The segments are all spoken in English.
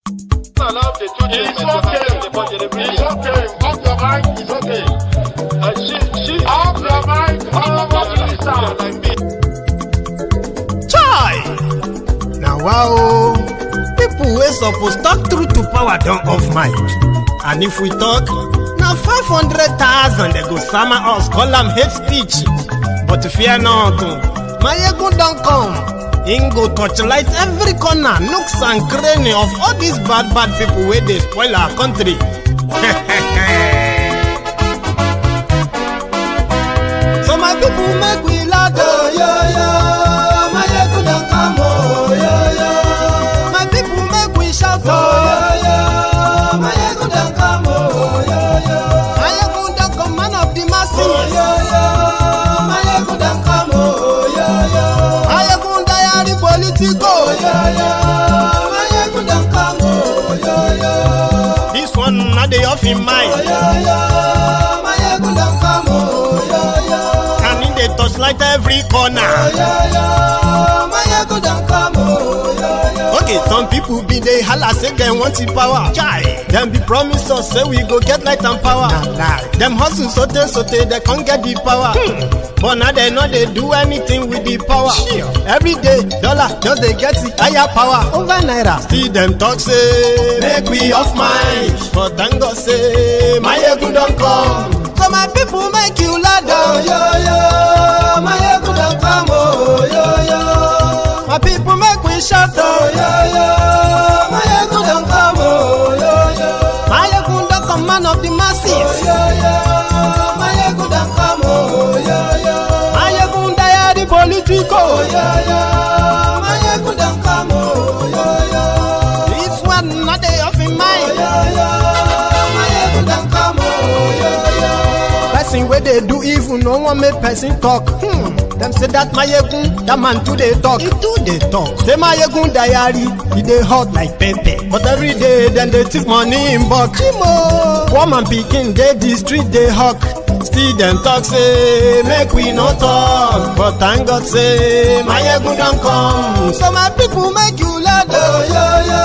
It's okay. Off your mind. It's okay. Off your mind. Chai! Now wow, people wey suppose talk through to power don't off mic. And if we talk, now 500,000 they go summer us, call them hate speech. But fear not, Maiyegun don't come. Ingo torchlight every corner, nooks and cranny of all these bad people where they spoil our country. So my people make we loud, oh yo yo. Maiyegun don't come, oh yo yo. My people make we shout, oh yo yo. Maiyegun don't come, oh yo yo. Maiyegun don't come, man of the masses, oh yo yo. Maiyegun don't come, oh yo yo. Maiyegun diary politico, oh yo yo. Maiyegun don't come, oh yo yo. This one not the off in mind, oh yo yo. Maiyegun don't come, oh yo yo. And in the touchlight every corner, oh yo yo. Maiyegun don't come, oh yo yo. Okay, some people be they holla say they want the power. Chai, them be promise us say we go get light and power. Nah. Them hustle sote they can't get the power. But now they know they do anything with the power. Every day, dollar just they get the higher power over naira. See them talk say make we off mind, but thank God say Maiyegun don't come. So my people make you loud, oh yo yo. Maiyegun don't come, oh yo yo. My people make we shout, oh yo yo. Maiyegun don't come, oh yo yo. Maiyegun don't come, man of the masses, oh yo yo. Maiyegun don't come, oh yo yo. Maiyegun diary politico, oh yo yo. Maiyegun don't come, oh yo yo. This one not they off in mind, oh yo yo. Maiyegun don't come, oh yo yo. Person where they do evil, no one make person talk. Them say that Maiyegun, that man too they talk. He too they talk. Say Maiyegun diary, he they hot like pepper. But every day then they take money in bulk. Poor man picking, they the street they hawk. Still them talk say make we no talk. But thank God say Maiyegun don't come. So my people make you loud, oh yo yo.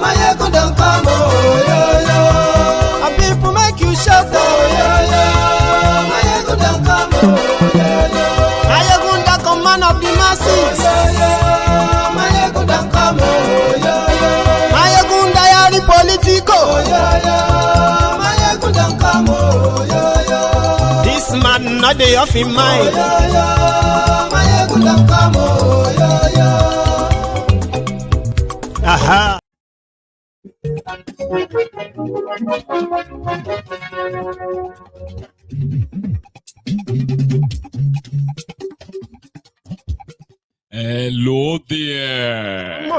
Maiyegun don't come, oh yo yo. My people make you shout, oh yo yo. Maiyegun don't come, oh yo yo. Maiyegun don't come, man of the masses, oh yo yo. Maiyegun don't come, oh yo yo. Maiyegun diary politico, oh yo yo. Maiyegun don't come, oh yo yo. This man not the off in mind, oh yo yo. Maiyegun don't come, oh yo yo. Aha. Hello there.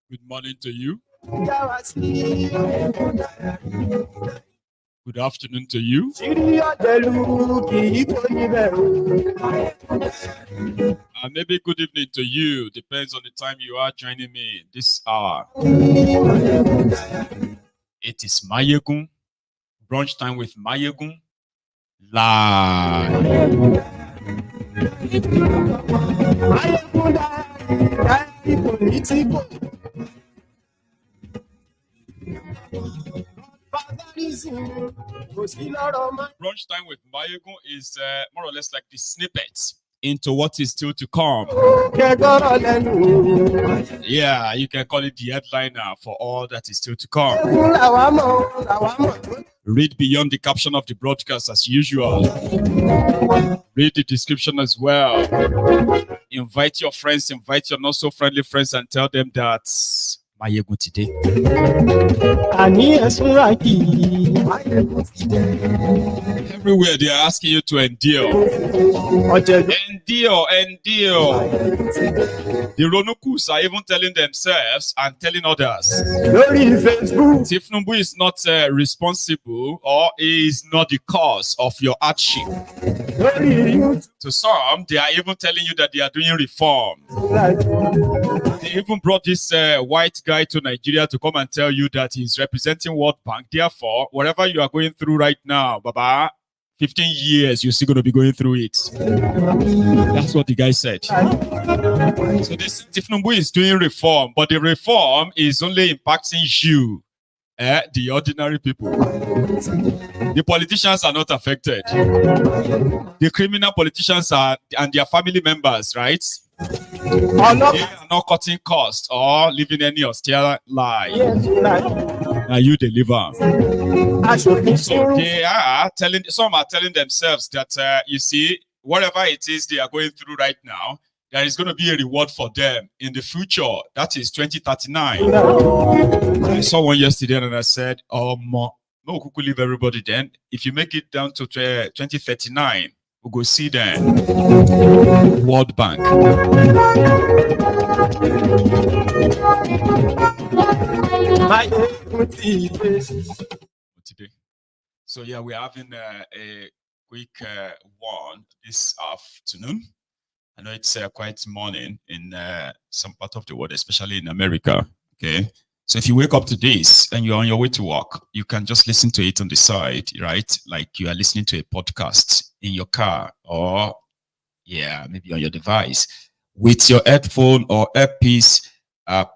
Good morning to you. Good afternoon to you. And maybe good evening to you. Depends on the time you are joining me this hour. It is Maiyegun. Brunch time with Maiyegun. Live. Brunch time with Maiyegun is more or less like the snippets into what is still to come. Yeah, you can call it the headliner for all that is still to come. Read beyond the caption of the broadcast as usual. Read the description as well. Invite your friends, invite your not so friendly friends and tell them that Maiyegun today. Everywhere they are asking you to endure. Endure. The Ronokus are even telling themselves and telling others. Thiefnubu is not responsible or is not the cause of your hardship. To some, they are even telling you that they are doing reform. They even brought this white guy to Nigeria to come and tell you that he's representing World Bank. Therefore, whatever you are going through right now, Baba, 15 years, you're still going to be going through it. That's what the guy said. So this Thiefnubu is doing reform, but the reform is only impacting you, the ordinary people. The politicians are not affected. The criminal politicians are and their family members, right? They are not cutting costs or living any austere life. Now you deliver. So they are telling, some are telling themselves that you see, whatever it is they are going through right now, there is going to be a reward for them in the future. That is 2039. I saw one yesterday and I said, no, we could leave everybody then. If you make it down to 2039, we'll go see them. World Bank. Today. So yeah, we're having a quick one this afternoon. I know it's quite morning in some part of the world, especially in America. Okay. So if you wake up to this and you're on your way to work, you can just listen to it on the side, right? Like you are listening to a podcast in your car or, yeah, maybe on your device. With your headphone or earpiece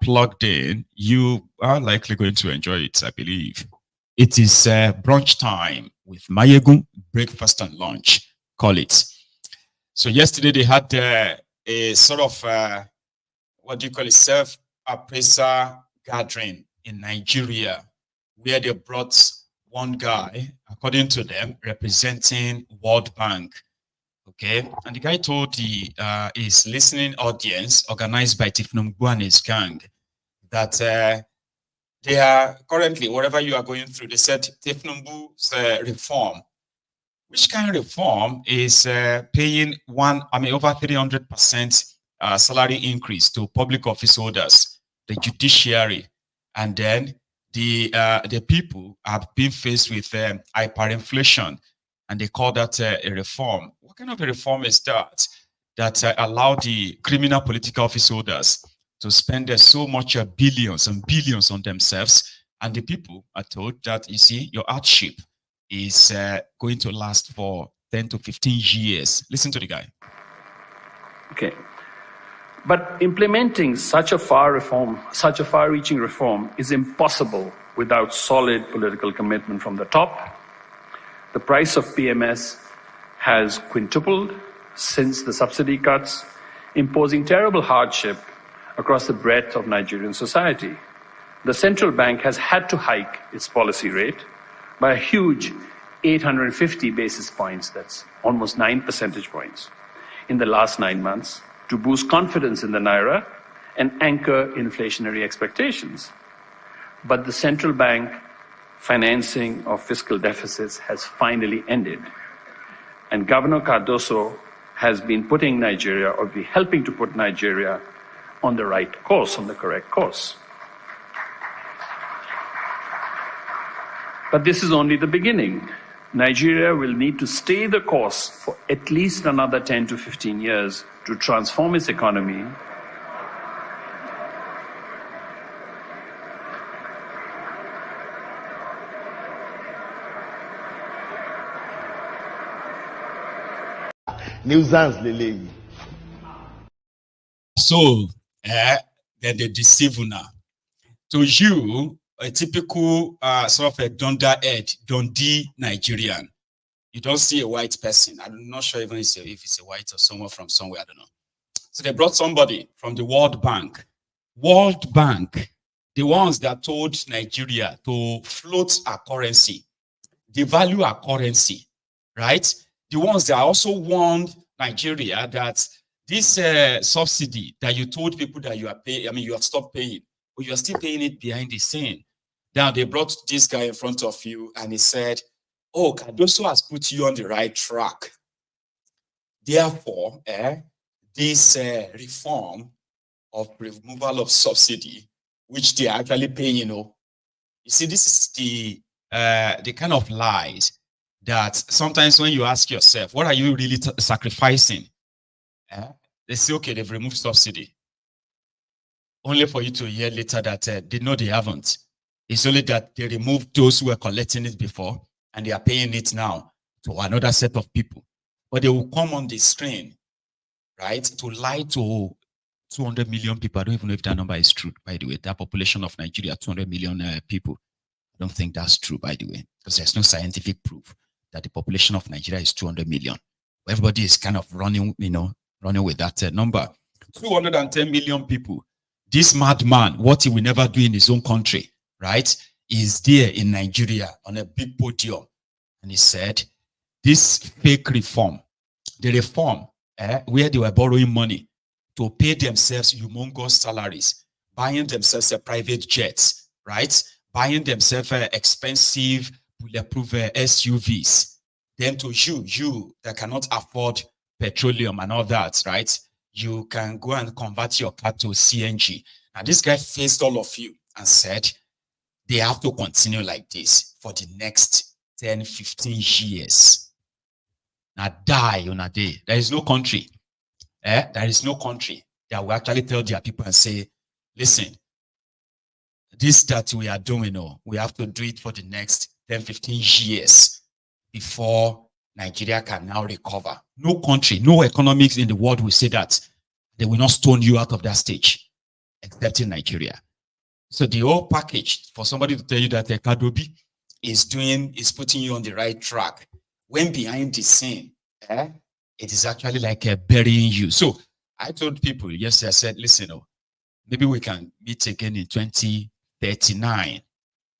plugged in, you are likely going to enjoy it, I believe. It is brunch time with Maiyegun, breakfast and lunch, call it. So yesterday they had a sort of, what do you call it, self-appraiser gathering in Nigeria, where they brought one guy, according to them, representing World Bank. Okay, and the guy told his listening audience, organized by Thiefnubu and his gang, that they are currently, whatever you are going through, they said Thiefnubu's reform. Which kind of reform is paying over 300% salary increase to public office holders, the judiciary, and then the people have been faced with hyperinflation, and they call that a reform. What kind of a reform is that? That allow the criminal political office holders to spend so much billions and billions on themselves, and the people are told that, you see, your hardship is going to last for 10 to 15 years. Listen to the guy. Okay. But implementing such a far-reaching reform is impossible without solid political commitment from the top. The price of PMS has quintupled since the subsidy cuts, imposing terrible hardship across the breadth of Nigerian society. The central bank has had to hike its policy rate by a huge 850 basis points, that's almost 9 percentage points, in the last 9 months, to boost confidence in the Naira and anchor inflationary expectations. But the central bank financing of fiscal deficits has finally ended. And Governor Cardoso has been putting Nigeria, or be helping to put Nigeria on the right course, on the correct course. But this is only the beginning. Nigeria will need to stay the course for at least another 10 to 15 years to transform its economy So, then they deceive you now. To you, a typical sort of a Dundee Nigerian, you don't see a white person. I'm not sure even if it's a white or someone from somewhere, I don't know. So they brought somebody from the World Bank. World Bank, the ones that told Nigeria to float our currency, devalue our currency, right? The ones that also warned Nigeria that this subsidy that you told people that you are paying, you have stopped paying, but you're still paying it behind the scene. Now they brought this guy in front of you and he said, oh, Cardoso has put you on the right track. Therefore, this reform of removal of subsidy, which they are actually paying, you see, this is the kind of lies that sometimes when you ask yourself, what are you really sacrificing? They say, okay, they've removed subsidy. Only for you to hear later that they know they haven't. It's only that they removed those who were collecting it before and they are paying it now to another set of people. But they will come on the screen, right, to lie to 200 million people. I don't even know if that number is true, by the way. That population of Nigeria, 200 million people. I don't think that's true, by the way, because there's no scientific proof that the population of Nigeria is 200 million. Everybody is kind of running, running with that number. 210 million people. This madman, what he will never do in his own country, right, is there in Nigeria on a big podium. And he said, this fake reform, the reform where they were borrowing money to pay themselves humongous salaries, buying themselves private jets, right, buying themselves expensive bulletproof SUVs. Then to you that cannot afford petroleum and all that, right, you can go and convert your car to CNG. Now this guy faced all of you and said, they have to continue like this for the next 10, 15 years. Now die on a day. There is no country. There is no country that will actually tell their people and say, listen, this that we are doing, we have to do it for the next 10, 15 years before Nigeria can now recover. No country, no economics in the world will say that. They will not stone you out of that stage, except in Nigeria. So the whole package for somebody to tell you that Kadobi is putting you on the right track, when behind the scene, it is actually like burying you. So I told people yesterday, I said, listen, maybe we can meet again in 2039.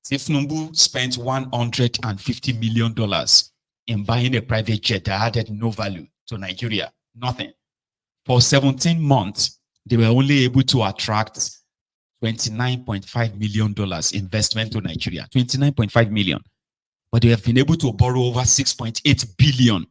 thiefnubu spent $150 million in buying a private jet that added no value to Nigeria, nothing. For 17 months, they were only able to attract $29.5 million investment to Nigeria, 29.5 million. But they have been able to borrow over 6.8 billion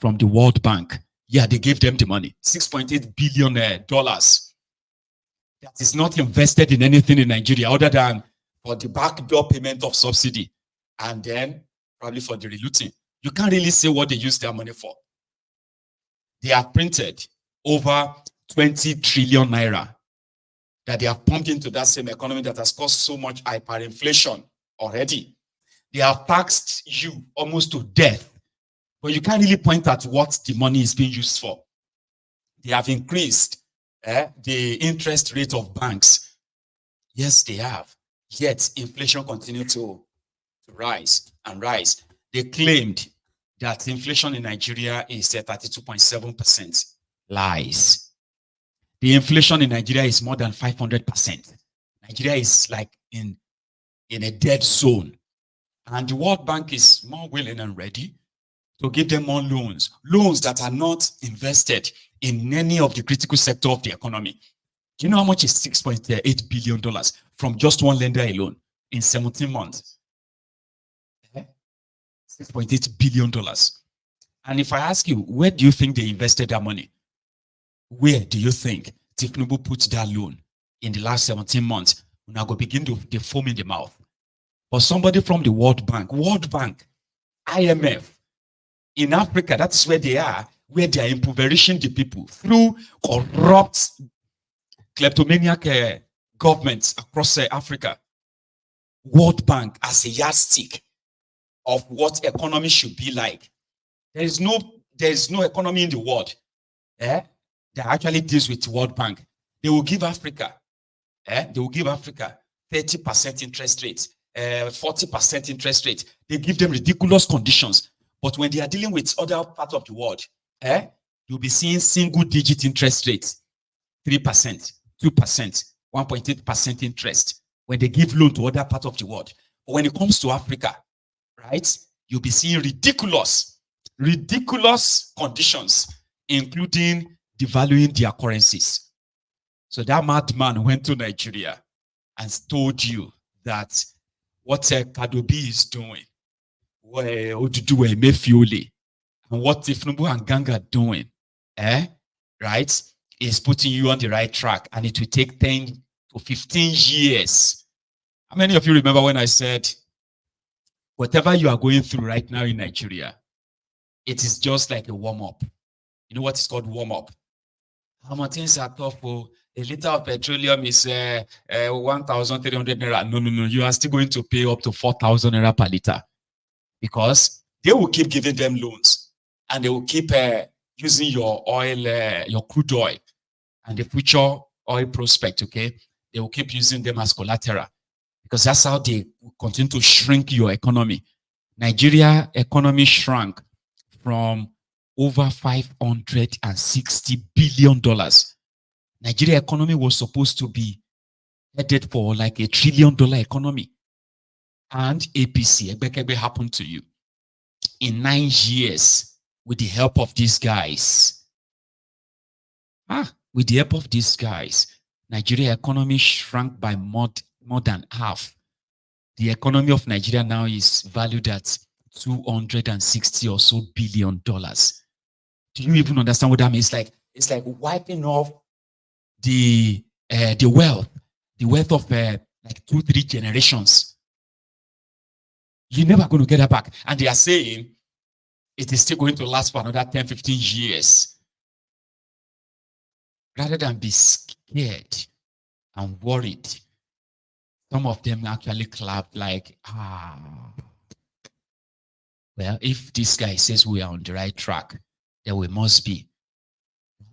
from the World Bank. Yeah, they gave them the money, $6.8 billion. That is not invested in anything in Nigeria other than for the backdoor payment of subsidy and then probably for the relooting. You can't really say what they use their money for. They have printed over 20 trillion naira that they have pumped into that same economy that has caused so much hyperinflation already. They have taxed you almost to death, but you can't really point at what the money is being used for. They have increased the interest rate of banks. Yes, they have. Yet inflation continued to rise and rise. They claimed that inflation in Nigeria is at 32.7%. Lies. The inflation in Nigeria is more than 500%. Nigeria is like in a dead zone. And the World Bank is more willing and ready to give them more loans. Loans that are not invested in any of the critical sector of the economy. Do you know how much is $6.8 billion from just one lender alone in 17 months? $6.8 billion. And if I ask you, where do you think they invested that money? Where do you think thiefnubu put that loan in the last 17 months? Now go begin to foam in the mouth. Or somebody from the World Bank, IMF, in Africa, that's where they are impoverishing the people through corrupt, kleptomaniac governments across Africa. World Bank as a yardstick of what economy should be like. There is no economy in the world that actually deals with the World Bank. They will give Africa 30% interest rates, 40% interest rate. They give them ridiculous conditions. But when they are dealing with other parts of the world, you'll be seeing single-digit interest rates, 3%, 2%, 1.8% interest when they give loan to other parts of the world. But when it comes to Africa, right, you'll be seeing ridiculous conditions, including devaluing their currencies. So that madman went to Nigeria and told you that what Kadobi is doing, what Oduduwa Emefiole, and what thiefnubu and gang are doing, right, is putting you on the right track, and it will take 10 to 15 years. How many of you remember when I said, whatever you are going through right now in Nigeria, it is just like a warm-up. You know what is called warm-up? How much things are tough for a liter of petroleum is 1,300 naira. No. You are still going to pay up to 4,000 naira per liter, because they will keep giving them loans, and they will keep using your oil, your crude oil, and the future oil prospect. Okay, they will keep using them as collateral, because that's how they continue to shrink your economy. Nigeria economy shrank from over $560 billion. Nigeria economy was supposed to be headed for like $1 trillion economy. And APC, Ebekebe, happened to you. In 9 years, with the help of these guys, Nigeria economy shrank by more than half. The economy of Nigeria now is valued at $260 or so billion. Do you even understand what that means? It's like wiping off the wealth of like 2-3 generations. You're never going to get that back. And they are saying it is still going to last for another 10-15 years. Rather than be scared and worried, some of them actually clapped like, well, if this guy says we are on the right track, then we must be.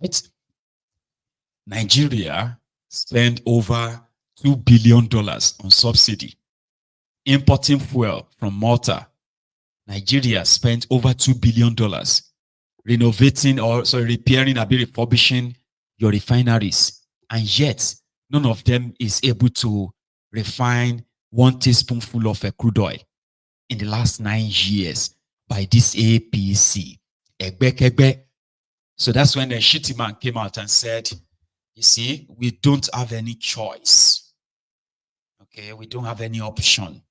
Right? Nigeria spent over $2 billion on subsidy. Importing fuel from Malta. Nigeria spent over $2 billion renovating repairing and refurbishing your refineries. And yet, none of them is able to refine 1 teaspoonful of crude oil in the last 9 years by this APC. So that's when the Shettima came out and said, you see, we don't have any choice. Okay, we don't have any option.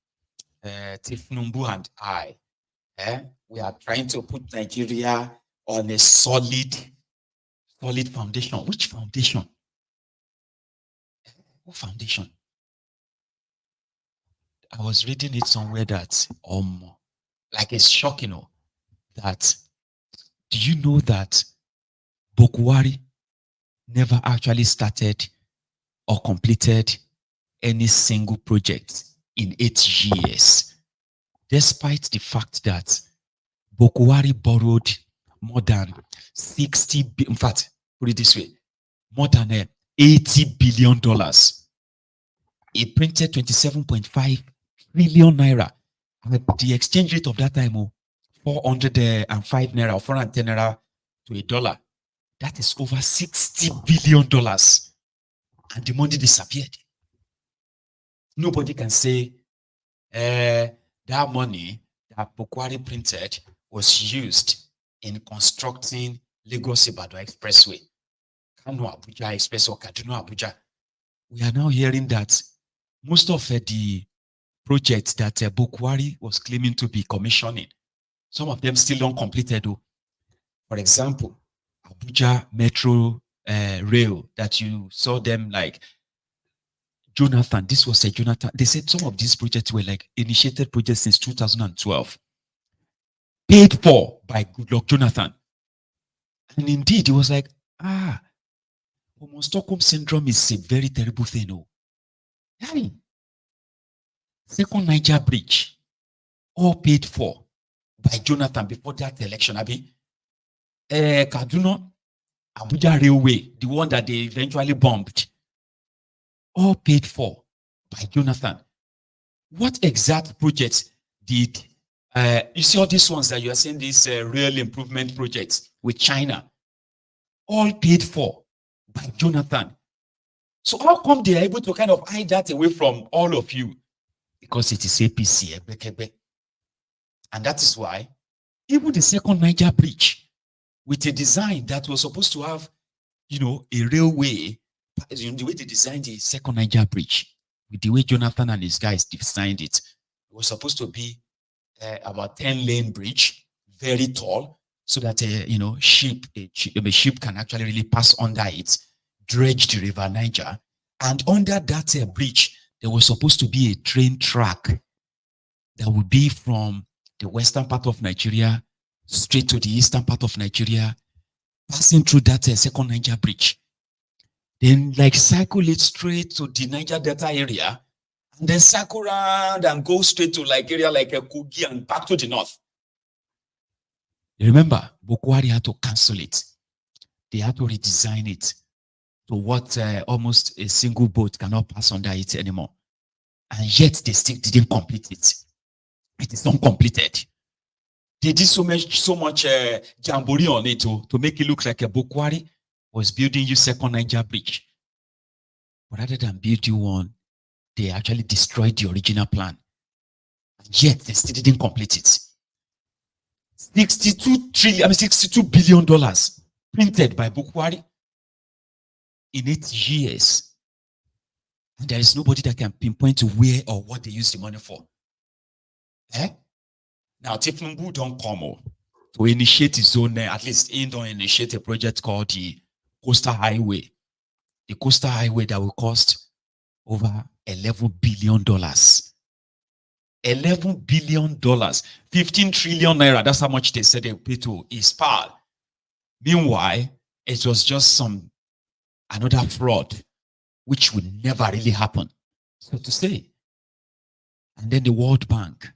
thiefnubu and I, we are trying to put Nigeria on a solid foundation. Which foundation? What foundation? I was reading it somewhere that like it's shocking, that do you know that Bokwari never actually started or completed any single project in 8 years, despite the fact that Bokwari borrowed more than 60, in fact, put it this way, more than $80 billion. He printed 27.5 trillion naira. The exchange rate of that time, 405 naira or 410 naira to $1. That is over $60 billion. And the money disappeared. Nobody can say that money that Bokwari printed was used in constructing Lagos-Ibadan Expressway, Kano-Abuja Express or Kaduna-Abuja. We are now hearing that most of the projects that Bokwari was claiming to be commissioning, some of them still uncompleted. For example, Abuja Metro Rail, that you saw them like Jonathan. This was a Jonathan. They said some of these projects were like initiated projects since 2012, paid for by Goodluck Jonathan. And indeed, it was like, Stockholm syndrome is a very terrible thing. Second Niger Bridge, all paid for by Jonathan before that election. Kaduna, Abuja Railway, the one that they eventually bombed, all paid for by Jonathan. What exact projects did, you see all these ones that you are seeing, these real improvement projects with China, all paid for by Jonathan. So how come they are able to kind of hide that away from all of you? Because it is APC. And that is why even the second Niger Bridge, with a design that was supposed to have, a railway, the way they designed the second Niger Bridge, with the way Jonathan and his guys designed it. It was supposed to be about 10-lane bridge, very tall, so that a ship can actually really pass under it, dredge the River Niger, and under that bridge there was supposed to be a train track that would be from the western part of Nigeria straight to the eastern part of Nigeria, passing through that second Niger bridge, then like cycle it straight to the Niger Delta area, and then circle around and go straight to like area like Kogi and back to the north. Remember, Boko Haram had to cancel it. They had to redesign it to what almost a single boat cannot pass under it anymore. And yet they still didn't complete it. It is not completed. They did so much jamboree on it to make it look like a Boko Haram was building you second Niger bridge. But rather than build you one, they actually destroyed the original plan. And yet they still didn't complete it. $62 billion printed by Boko Haram in 8 years. And there is nobody that can pinpoint to where or what they use the money for. Now, thiefnubu don't come to initiate his own, at least he don't initiate a project called the Coastal Highway. The Coastal Highway that will cost over $11 billion. $11 billion, 15 trillion naira. That's how much they said they pay to ISPAL. Meanwhile, it was just another fraud, which would never really happen, so to say. And then the World Bank.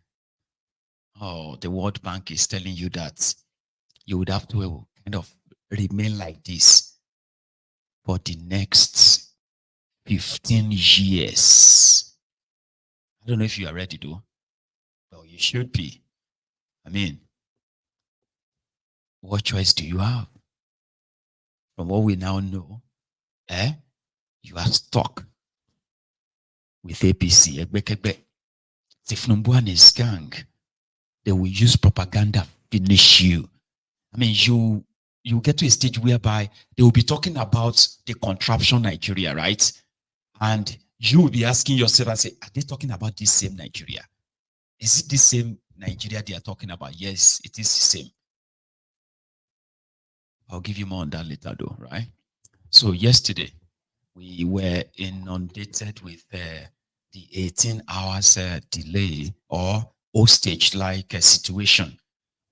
Oh, the World Bank is telling you that you would have to kind of remain like this for the next 15 years. I don't know if you are ready, though. Well, you should be. I mean, what choice do you have? From what we now know, you are stuck with APC. Thiefnubu and his gang, they will use propaganda to finish you. I mean, you get to a stage whereby they will be talking about the contraption Nigeria, right? And you will be asking yourself and say, are they talking about this same Nigeria? Is it the same Nigeria they are talking about? Yes, it is the same. I'll give you more on that later though, right? So yesterday, we were inundated with the 18 hours delay or hostage-like situation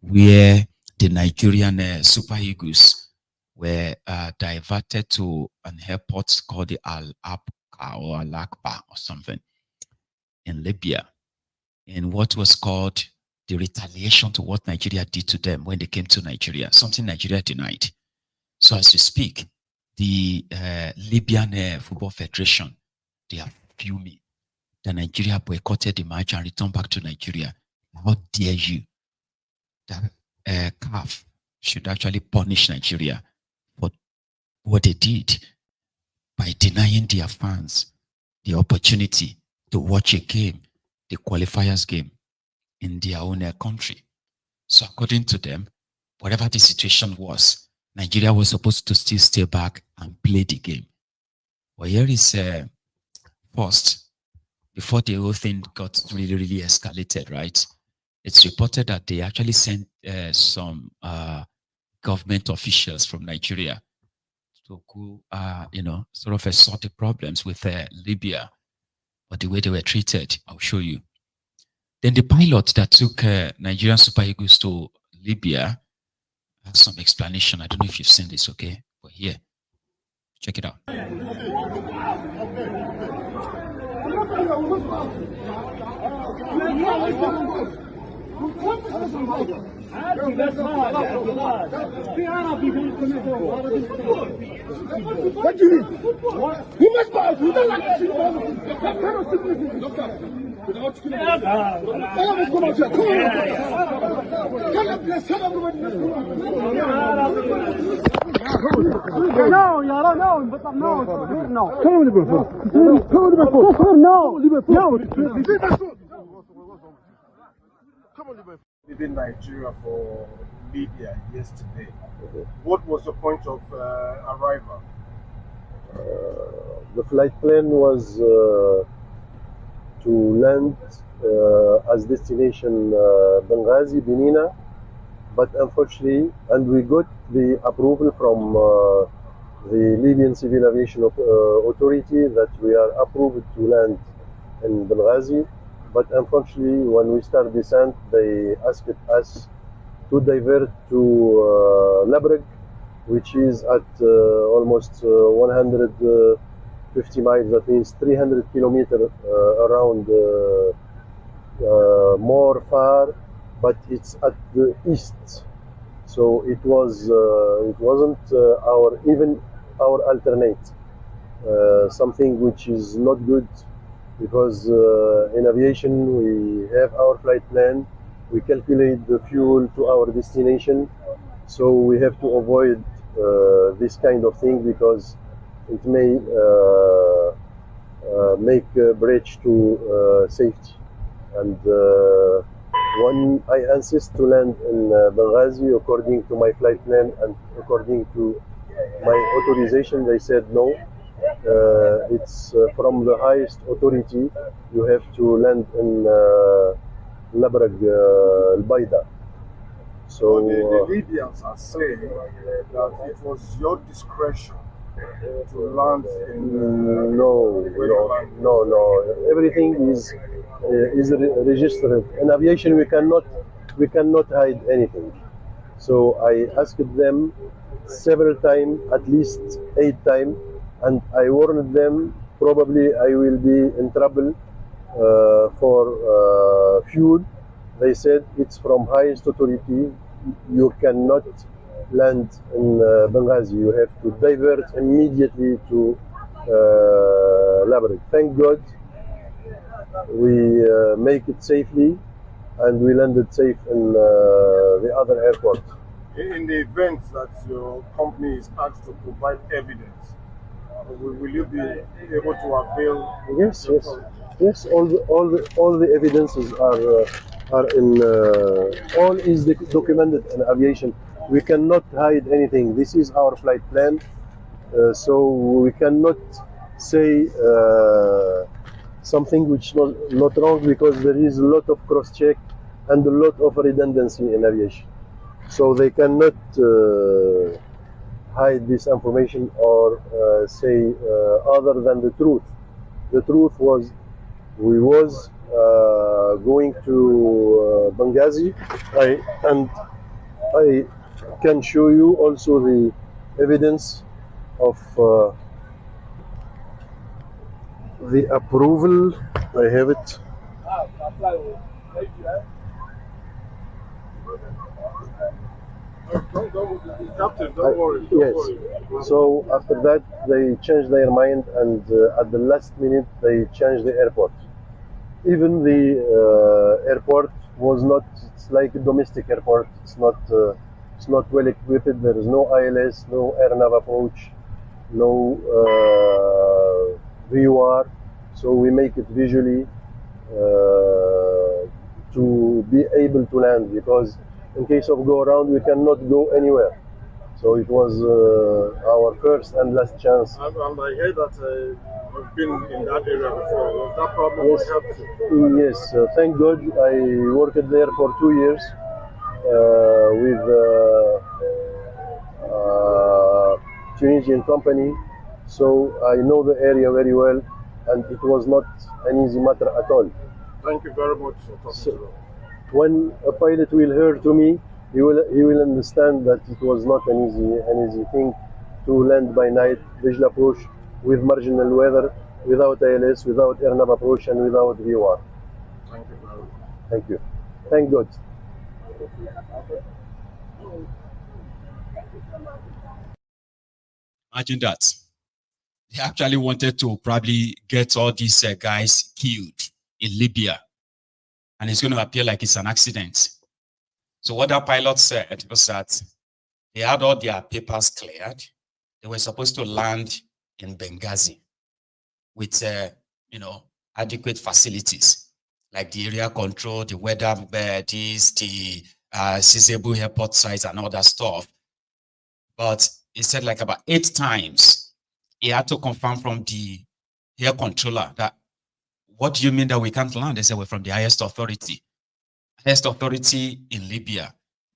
where the Nigerian Super Eagles were diverted to an airport called the Al-Abqa or Al-Akba or something in Libya, in what was called the retaliation to what Nigeria did to them when they came to Nigeria, something Nigeria denied. So as we speak, the Libyan Football Federation, they are fuming that Nigeria boycotted the match and returned back to Nigeria. How dare you? That CAF should actually punish Nigeria for what they did by denying their fans the opportunity to watch a game, the qualifiers game, in their own country. So according to them, whatever the situation was, Nigeria was supposed to still stay back and play the game. Well, here is first, before the whole thing got really, really escalated, right? It's reported that they actually sent some government officials from Nigeria to go, sort of sort the problems with Libya, but the way they were treated, I'll show you. Then the pilot that took Nigerian Super Eagles to Libya has some explanation. I don't know if you've seen this, okay? But here, check it out. What do you mean? You must go out. You don't like to see leaving Nigeria for Libya yesterday. What was the point of arrival? The flight plan was to land as destination Benghazi, Benina, but unfortunately, and we got the approval from the Libyan Civil Aviation Authority that we are approved to land in Benghazi, but unfortunately, when we start descent, they asked us to divert to Labreg, which is at almost 150 miles, that means 300 kilometers around more far, but it's at the east. So it wasn't our alternate, something which is not good, because in aviation we have our flight plan, we calculate the fuel to our destination, so we have to avoid this kind of thing, because it may make a breach to safety. And when I insist to land in Benghazi according to my flight plan and according to my authorization, they said no. It's from the highest authority. You have to land in Labreg al-Baida. So the Libyans are saying that it was your discretion to land in no. Everything is registered. In aviation, we cannot hide anything. So I asked them several times, at least 8 times, and I warned them probably I will be in trouble for fuel. They said it's from highest authority. You cannot land in Benghazi. You have to divert immediately to Labreg. Thank God we make it safely, and we landed safe in the other airport. In the event that your company is asked to provide evidence, will you be able to avail? Yes. All the evidences are in all is documented in aviation. We cannot hide anything. This is our flight plan, so we cannot say something which is not wrong, because there is a lot of cross-check and a lot of redundancy in aviation. So they cannot hide this information or say other than the truth. The truth was we was going to Benghazi, and I can show you also the evidence of the approval. I have it. Captain, don't worry. Yes. So after that, they changed their mind, and at the last minute, they changed the airport. Even the airport was not. It's like a domestic airport. It's not well equipped. There is no ILS, no air nav approach, no VUR. So we make it visually to be able to land, because in case of go around, we cannot go anywhere. So it was our first and last chance. And I heard that you've been in that area before. Was that problem? Yes. Thank God I worked there for 2 years with Tunisian company. So I know the area very well, and it was not an easy matter at all. Thank you very much for talking to us. When a pilot will hear to me, he will understand that it was not an easy thing to land by night, visual approach, with marginal weather, without ILS, without air nav approach, and without VOR. Thank you very much. Thank you. Thank God. Imagine that. They actually wanted to probably get all these guys killed in Libya, and it's going to appear like it's an accident. So what that pilot said was that they had all their papers cleared. They were supposed to land in Benghazi with, adequate facilities like the area control, the weather beds, the Sizebu airport sites, and all that stuff. But he said like about 8 times he had to confirm from the air controller that what do you mean that we can't land? They said, we're from the highest authority. Highest authority in Libya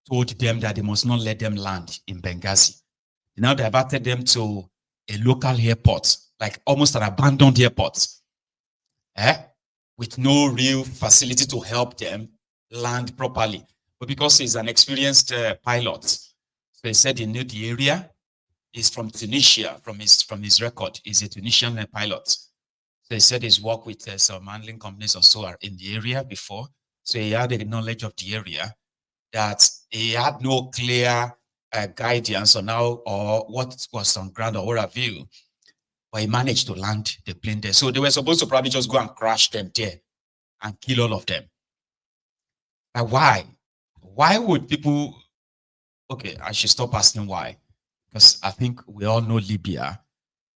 told them that they must not let them land in Benghazi. They now diverted them to a local airport, like almost an abandoned airport, with no real facility to help them land properly. But because he's an experienced pilot, so he said he knew the area. He's from Tunisia, from his record. He's a Tunisian pilot. So he said he's worked with some handling companies or so in the area before. So he had a knowledge of the area, that he had no clear guidance on how or what was on ground or what have you, but he managed to land the plane there. So they were supposed to probably just go and crash them there and kill all of them. But why? Why would people? Okay, I should stop asking why, because I think we all know Libya,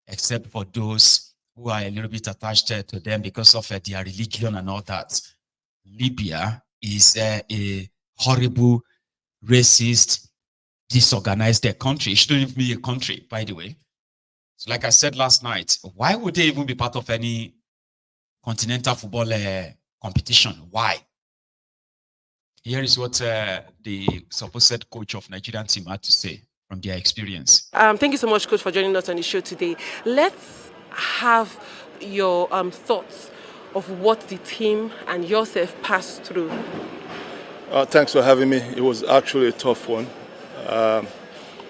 except for those who are a little bit attached to them because of their religion and all that. Libya is a horrible, racist, disorganized country. It shouldn't even be a country, by the way. So like I said last night, why would they even be part of any continental football competition? Why? Here is what the supposed coach of Nigerian team had to say from their experience. Thank you so much, Coach, for joining us on the show today. Let's have your thoughts of what the team and yourself passed through. Thanks for having me. It was actually a tough one.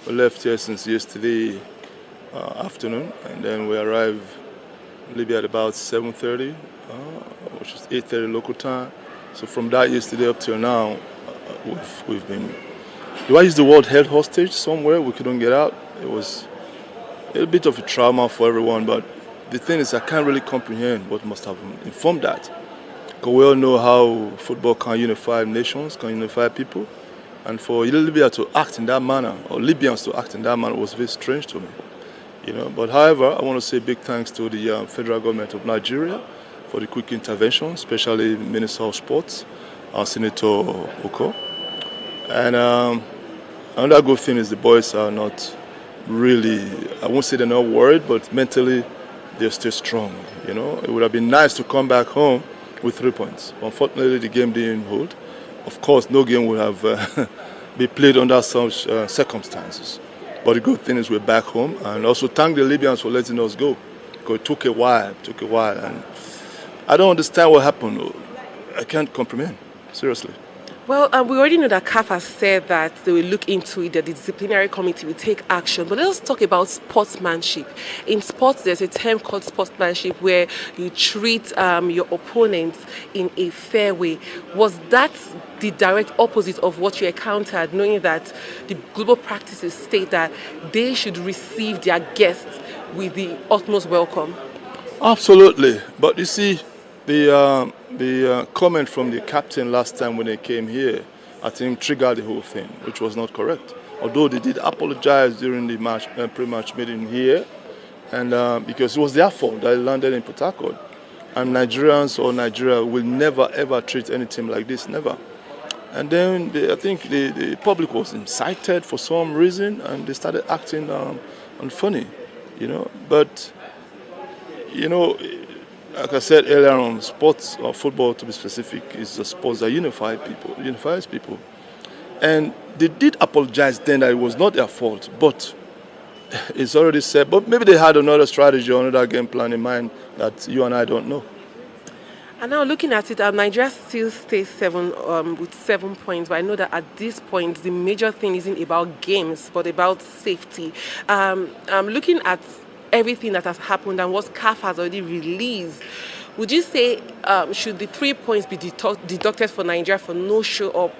We left here since yesterday afternoon, and then we arrived in Libya at about 7:30, which is 8:30 local time. So from that yesterday up till now, we've been, do I use the word held hostage somewhere? We couldn't get out. It was a bit of a trauma for everyone, but the thing is I can't really comprehend what must have informed that. Because we all know how football can unify nations, can unify people. And for Libya to act in that manner, or Libyans to act in that manner, was very strange to me. But however, I want to say big thanks to the federal government of Nigeria for the quick intervention, especially Minister of Sports, Senator Oko. And another good thing is the boys are not really, I won't say they're not worried, but mentally they're still strong. It would have been nice to come back home with 3 points. Unfortunately, the game didn't hold. Of course, no game would have been played under such circumstances. But the good thing is we're back home, and also thank the Libyans for letting us go. Because it took a while, and I don't understand what happened. I can't comprehend, seriously. Well, we already know that CAF has said that they will look into it, that the disciplinary committee will take action. But let's talk about sportsmanship. In sports, there's a term called sportsmanship where you treat your opponents in a fair way. Was that the direct opposite of what you encountered, knowing that the global practices state that they should receive their guests with the utmost welcome? Absolutely. But you see, the comment from the captain last time when they came here, I think triggered the whole thing, which was not correct. Although they did apologize during the match, pre-match meeting here, and because it was their fault that they landed in Port Harcourt. And Nigerians or Nigeria will never ever treat any team like this, never. And then I think the public was incited for some reason, and they started acting unfunny, But like I said earlier on, sports or football to be specific is a sport that unifies people. And they did apologize then that it was not their fault, but it's already said. But maybe they had another strategy or another game plan in mind that you and I don't know. And now looking at it, Nigeria still stays with 7 points. But I know that at this point, the major thing isn't about games, but about safety. Looking at everything that has happened and what CAF has already released, would you say should the 3 points be deducted for Nigeria for no show up?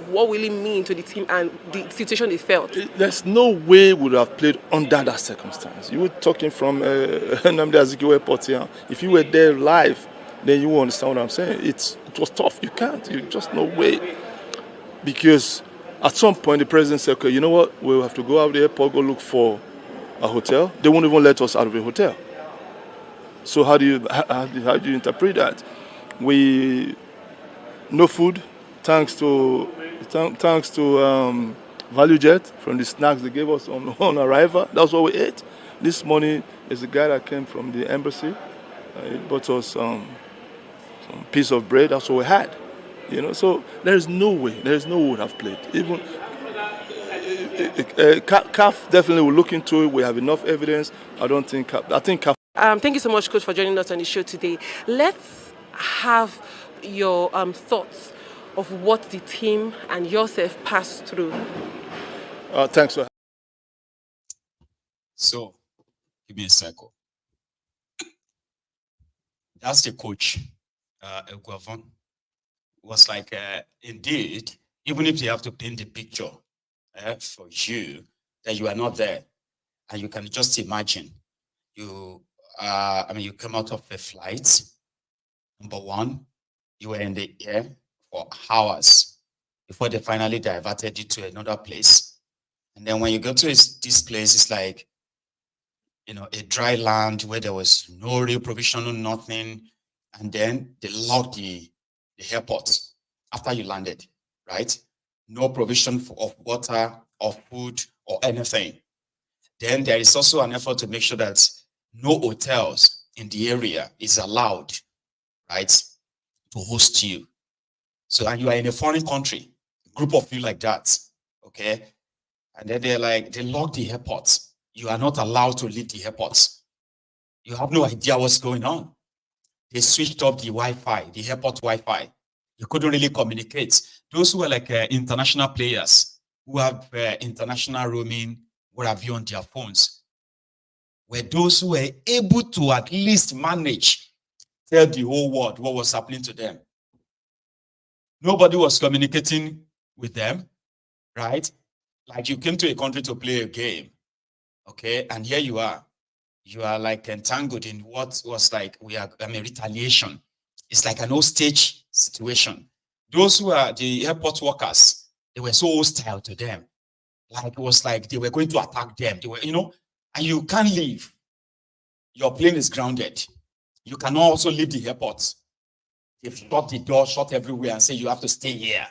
What will it mean to the team and the situation they felt? There's no way we would have played under that circumstance. You were talking from Nnamdi Azikiwe Airport here. If you were there live, then you will understand what I'm saying. It was tough. You can't. You just no way. Because at some point the president said, okay, you know what? We'll have to go out the airport, go look for a hotel. They won't even let us out of the hotel. So how do you interpret that? No food, thanks to ValueJet from the snacks they gave us on arrival. That's what we ate. This morning is a guy that came from the embassy. He bought us piece of bread. That's what we had. So there's no way we would have played. Even CAF definitely will look into it. We have enough evidence. I think CAF. Thank you so much, Coach, for joining us on the show today. Let's have your thoughts of what the team and yourself passed through. Thanks for. So, give me a second. That's the coach, Guavon. Was like, indeed, even if you have to paint the picture for you, that you are not there, and you can just imagine, you come out of a flight. Number one, you were in the air for hours before they finally diverted you to another place. And then when you go to this place, it's like, a dry land where there was no real provision, nothing. And then they locked the airport after you landed, right? No provision of water, of food, or anything. Then there is also an effort to make sure that no hotels in the area is allowed, right, to host you. So, and you are in a foreign country, a group of you like that, okay? And then they lock the airport. You are not allowed to leave the airport. You have no idea what's going on. They switched off the Wi-Fi, the airport Wi-Fi. You couldn't really communicate. Those who were like international players who have international roaming, what have you, on their phones, were those who were able to at least manage, tell the whole world what was happening to them. Nobody was communicating with them, right? Like you came to a country to play a game, okay? And here you are like entangled in what was like, retaliation. It's like an hostage situation. Those who are the airport workers, they were so hostile to them. Like it was like they were going to attack them. They were, and you can't leave. Your plane is grounded. You cannot also leave the airport. They've shut the door, shut everywhere, and say you have to stay here.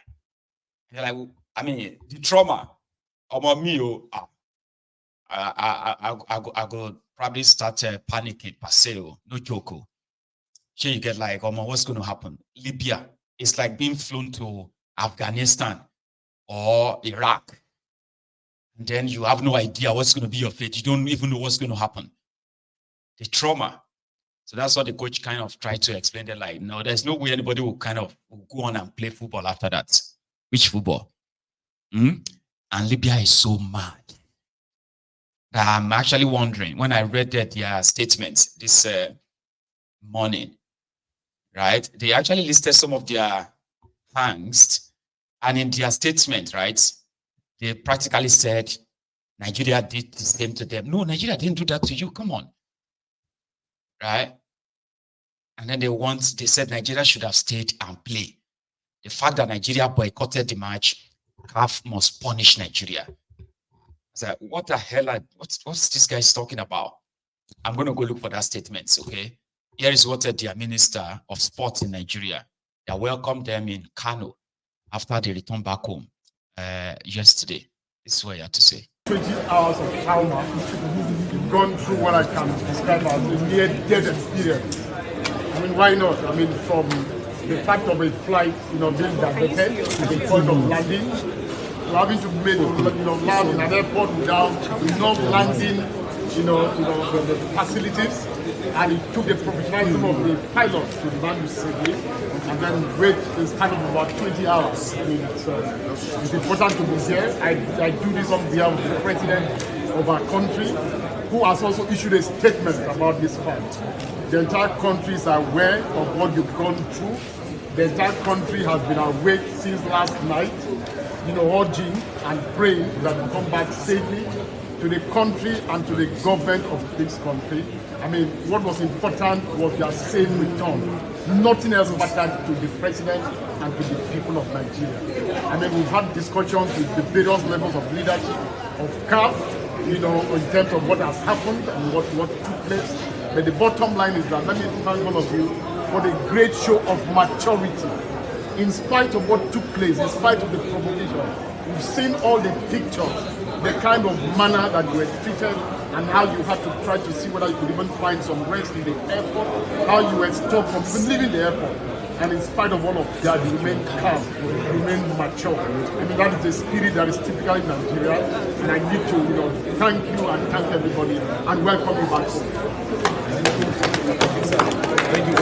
They're like, the trauma. I go probably start panicking, paseo, no joke. So you get like, what's going to happen? Libya is like being flown to Afghanistan or Iraq. And then you have no idea what's going to be your fate. You don't even know what's going to happen. The trauma. So that's what the coach kind of tried to explain. They're like, no, there's no way anybody will go on and play football after that. Which football? And Libya is so mad. I'm actually wondering, when I read their statements this morning, right? They actually listed some of their angst, and in their statement, right, they practically said Nigeria did the same to them. No, Nigeria didn't do that to you. Come on, right? And then they said Nigeria should have stayed and play. The fact that Nigeria boycotted the match, CAF must punish Nigeria. I was like, what the hell? What's this guy talking about? I'm going to go look for that statement, okay? Here is what their Minister of Sports in Nigeria, they welcomed them in Kano after they returned back home yesterday. This is what you have to say. 20 hours of trauma, you've gone through what I can describe as a near-death experience. Why not? From the fact of a flight, being diverted to the point of landing, having to land in an airport without enough landing, the facilities, and it took the professionalism of the pilots to land safely, and then wait is kind of about 20 hours. It's important to be here. I do this on behalf of the president of our country, who has also issued a statement about this fact. The entire country is aware of what you've gone through. The entire country has been awake since last night, urging and praying that you come back safely to the country and to the government of this country. What was important was their safe return. Nothing else mattered to the president and to the people of Nigeria. We've had discussions with the various levels of leadership of CAF, in terms of what has happened and what took place. But the bottom line is that, let me thank all of you for the great show of maturity. In spite of what took place, in spite of the provocation, we've seen all the pictures, the kind of manner that you were treated, and how you had to try to see whether you could even find some rest in the airport, how you were stopped from even leaving the airport. And in spite of all of that, they remain calm, remain mature. I mean, that is the spirit that is typical in Nigeria. And I need to, thank you and thank everybody and welcome you back home. Thank you.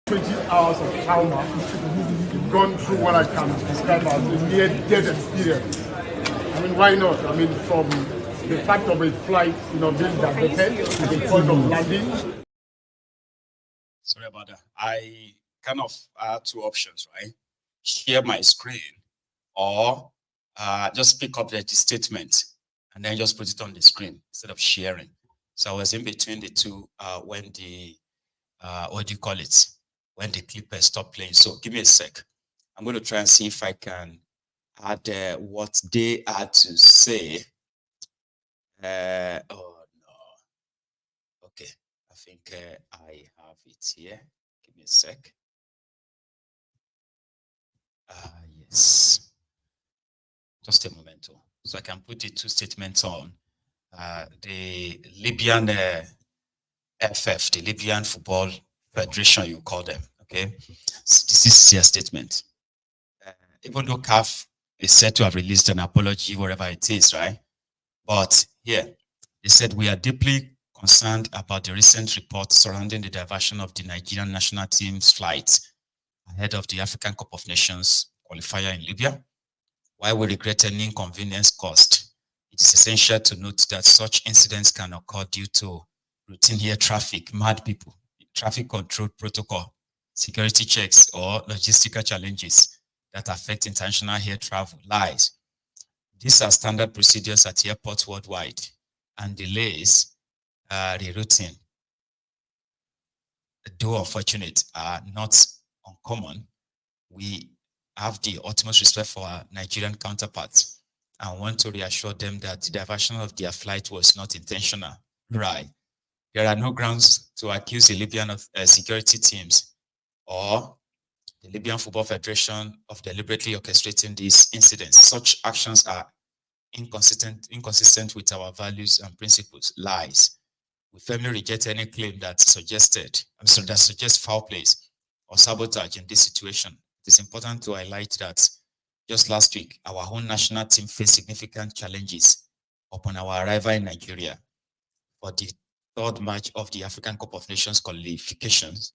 20 hours of trauma. You've gone through what I can describe as a near-death experience. I mean, why not? I mean, from the fact of a flight, being diverted to the point of landing. Sorry about that. I kind of have two options, right? Share my screen or just pick up the statement and then just put it on the screen instead of sharing. So I was in between the two when the, what do you call it? When the clip stopped playing. So give me a sec. I'm going to try and see if I can add what they had to say. Oh no. Okay. I think I have it here. Give me a sec. Yes. Just a moment. So I can put the two statements on. The Libyan FF, the Libyan Football Federation, you call them. Okay. So this is their statement. Even though CAF is said to have released an apology, wherever it is, right? But here, they said, we are deeply concerned about the recent report surrounding the diversion of the Nigerian national team's flight ahead of the African Cup of Nations qualifier in Libya. While we regret any inconvenience caused, it is essential to note that such incidents can occur due to routine air traffic, mad people, traffic control protocol, security checks, or logistical challenges that affect international air travel. Lies. These are standard procedures at airports worldwide, and delays rerouting, though unfortunate, are not uncommon. We have the utmost respect for our Nigerian counterparts and want to reassure them that the diversion of their flight was not intentional. Right. There are no grounds to accuse the Libyan security teams or the Libyan Football Federation of deliberately orchestrating these incidents. Such actions are inconsistent with our values and principles. Lies. We firmly reject any claim that suggests foul play or sabotage in this situation. It is important to highlight that just last week, our own national team faced significant challenges upon our arrival in Nigeria for the third match of the African Cup of Nations qualifications.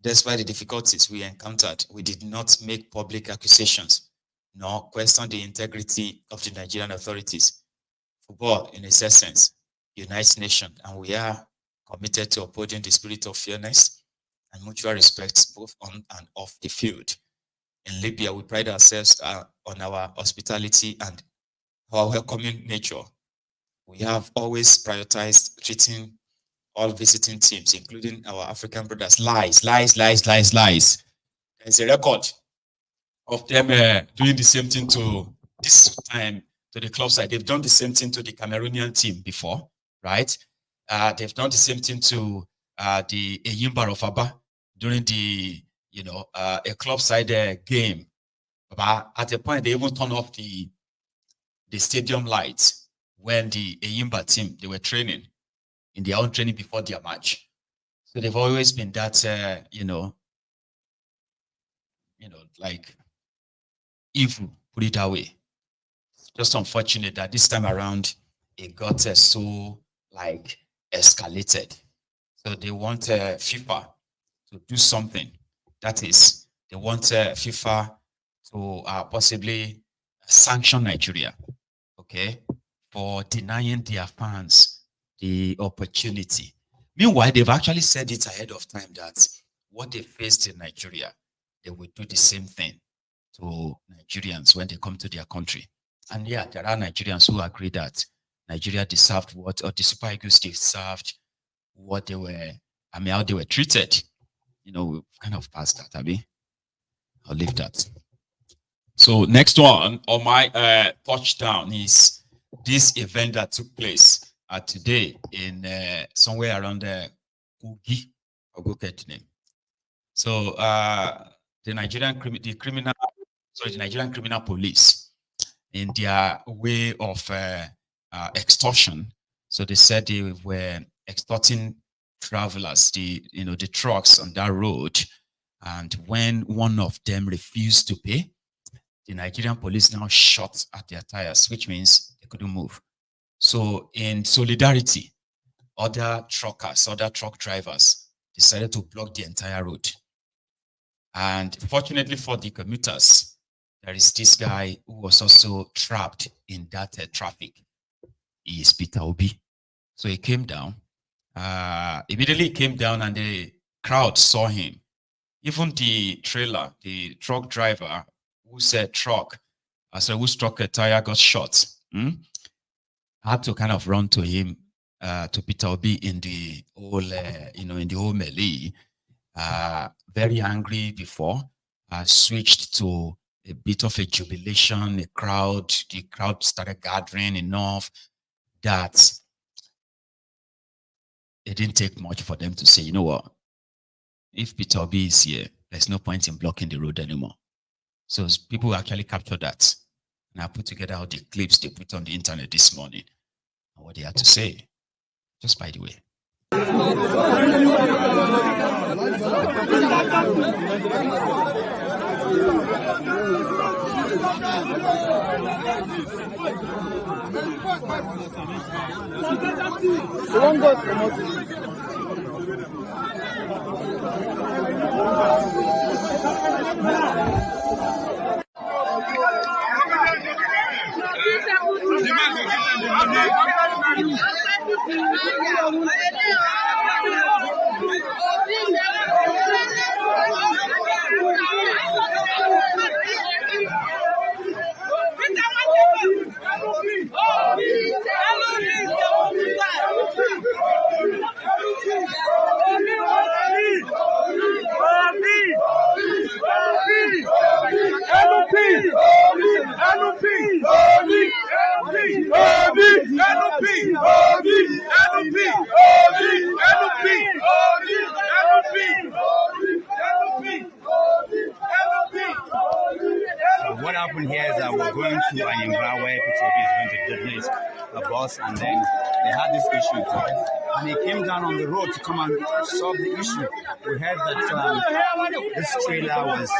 Despite the difficulties we encountered, we did not make public accusations nor question the integrity of the Nigerian authorities. Football, in its essence, unites nations, and we are committed to upholding the spirit of fairness and mutual respect both on and off the field. In Libya, we pride ourselves on our hospitality and our welcoming nature. We have always prioritized treating all visiting teams, including our African brothers. Lies. There's a record of them doing the same thing to this time to the club side. They've done the same thing to the Cameroonian team before, right? They've done the same thing to the Eyimba of Aba during the a club side game. But at a point, they even turned off the stadium lights when the Eyimba team, they were training in their own training before their match. So they've always been that, like evil, put it that way. Just unfortunate that this time around, it got so like escalated. So they want FIFA to do something. That is, they want FIFA to possibly sanction Nigeria, okay, for denying their fans the opportunity. Meanwhile, they've actually said it ahead of time that what they faced in Nigeria, they will do the same thing to Nigerians when they come to their country. And yeah, there are Nigerians who agree that Nigeria deserved what, or the Super Eagles deserved what they were, how they were treated. We've kind of passed that, Abby. I'll leave that. So next one on my touchdown is this event that took place today in somewhere around Kogi. I'll go get the name. So the Nigerian criminal police, in their way of extortion. So they said they were extorting travelers, the trucks on that road. And when one of them refused to pay, the Nigerian police now shot at their tires, which means they couldn't move. So in solidarity, other truckers, other truck drivers decided to block the entire road. And fortunately for the commuters, there is this guy who was also trapped in that traffic. He is Peter Obi. So he came down. Immediately he came down and the crowd saw him. Even the trailer, the truck driver whose struck a tire got shot. Had to kind of run to him, to Peter Obi in the whole, in the whole melee. Very angry before, switched to a bit of a jubilation. The crowd started gathering enough that it didn't take much for them to say, you know what, if Peter Obi is here, there's no point in blocking the road anymore. So people actually captured that. And I put together all the clips they put on the internet this morning and what they had to say, just by the way. What happened here is that we're going to an Imbra where Peter Obi is going to designate a bus, and then they had this issue, and he came down on the road to come and solve the issue. We heard that this trailer was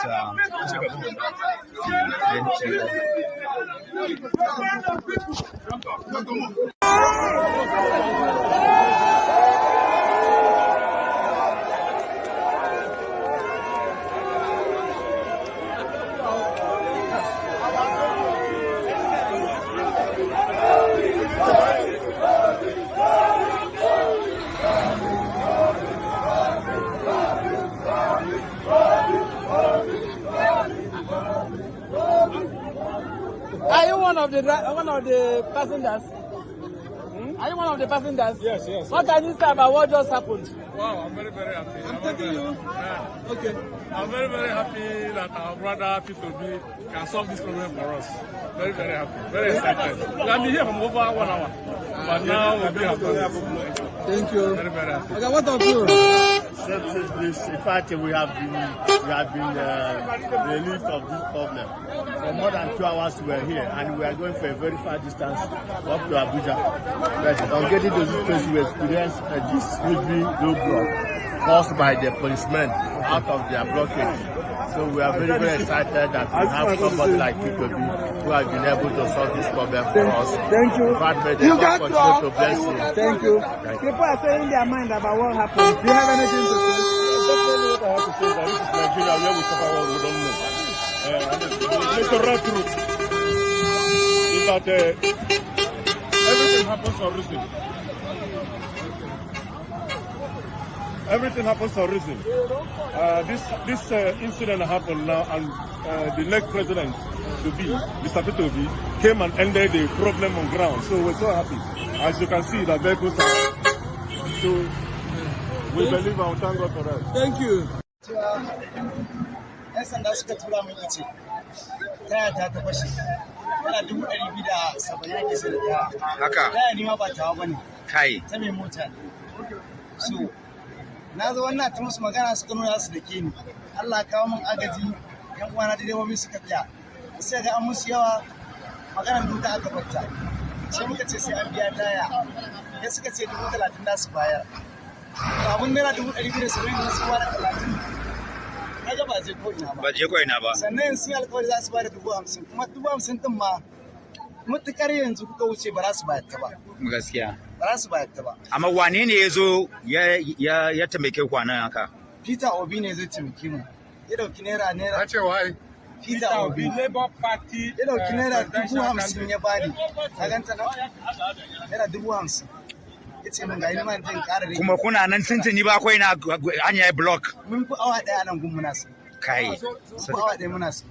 Are you one of the passengers? Are you one of the passengers? Yes, yes. What can you say about what just happened? Wow, I'm very, very happy. I'm taking you. Yeah. Okay. I'm very, very happy that our brother Peter Obi can solve this problem for us. Very, very happy. Very excited. We have been here for over 1 hour. But now we'll be happy. Thank you. Very, very happy. Okay, what of you? In fact, we have been relieved of this problem. For more than 2 hours we were here, and we are going for a very far distance up to Abuja. But on getting to this place, we experienced this heavy roadblock caused by the policemen out of their blockage. So we are very, very excited that we have somebody like Peter Obi who has been able to solve this problem for us. Thank you. In fact, may the Lord continue to bless you. Thank you. People are saying their mind about what happened. Do you have anything to say? Definitely what I have to say is that this is Nigeria where we suffer what we don't know. The literal truth is that everything happens for a reason. Everything happens for a reason. This incident happened now, and the next president to be, Mr. Peter Obi, came and ended the problem on ground. So we're so happy. As you can see, the vehicles are. So we believe and thank God for that. Thank you. ‘Yan sanda suka tura min ice, taya ta fashe, yana 270 ake sai da ta. Haka. Taya ni ma ba tawa bane. Kai. Ta mai mota ne. So, na zo wannan ta musu magana suka nuna su da ke ni. Allah kawo min agaji, ‘yan uwana da direbobi suka tsaya. Sai ga an musu yawa, maganar duka aka batta. Sai muka ce sai an biya taya. Ya suka ce 30,000 da su bayar. abun naira 270 su ba da 30 kaga ba je ko ina ba ba je ko ina ba sannan sun alƙawari za su ba da 50,000 kuma 50,000 din ma mutukar yanzu kuka wuce ba za su bayar ta ba gaskiya ba za su bayar ta ba amma wane ne ya zo ya taimake ku nan haka Peter Obi ne zai taimake mu ya dauki naira ka ce wai Peter Obi Labour Party ya dauki naira 50,000 ya bani ka ganta na naira 50,000 yace mun ga ina man jin ƙara rage kuma kuna nan tuntuni ba kai na hanya ya block mun fi awa daya nan gun muna su kai mun fi awa daya muna su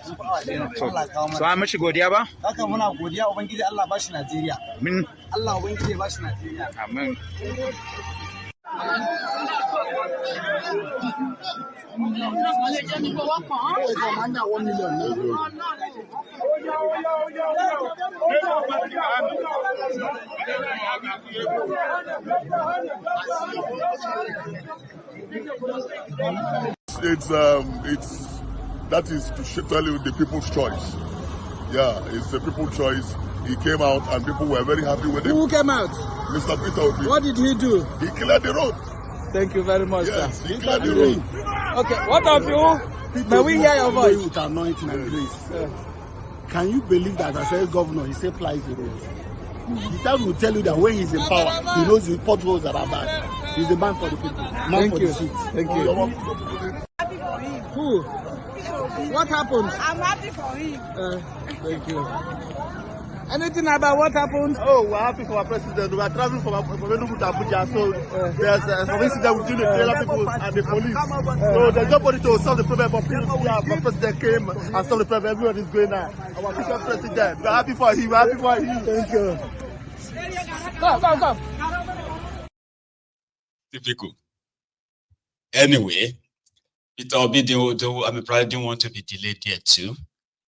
mun fi awa daya Allah kawo mana so an mishi godiya ba haka muna godiya ubangiji Allah ba shi Najeriya min Allah ubangiji ba shi Najeriya amin That is to tell you the people's choice. Yeah, it's the people's choice. He came out and people were very happy with him. Who came out? Mr. Peter Obi. What did he do? He cleared the road. Thank you very much, yes, sir. He cleared the road. Okay, what of you? May we hear your voice? With anointing and grace. Can you believe that as a governor, he supplies the road? The time will tell you that when he's in power, he knows the potholes that are bad. He's the man for the people. Man for the seat. Thank you. Who? What happened? I'm happy for him. Thank you. Anything about what happened? Oh, we're happy for our president. We are traveling from Enugu to Abuja, so there's some incident between the trailer people and the police. So there's nobody to solve the problem, but our president came and solved the problem. Everyone is going now. Our future president. We're happy for him. We're happy for him. Thank you. Go. Typical. Anyway, Peter Obi, probably didn't want to be delayed there too.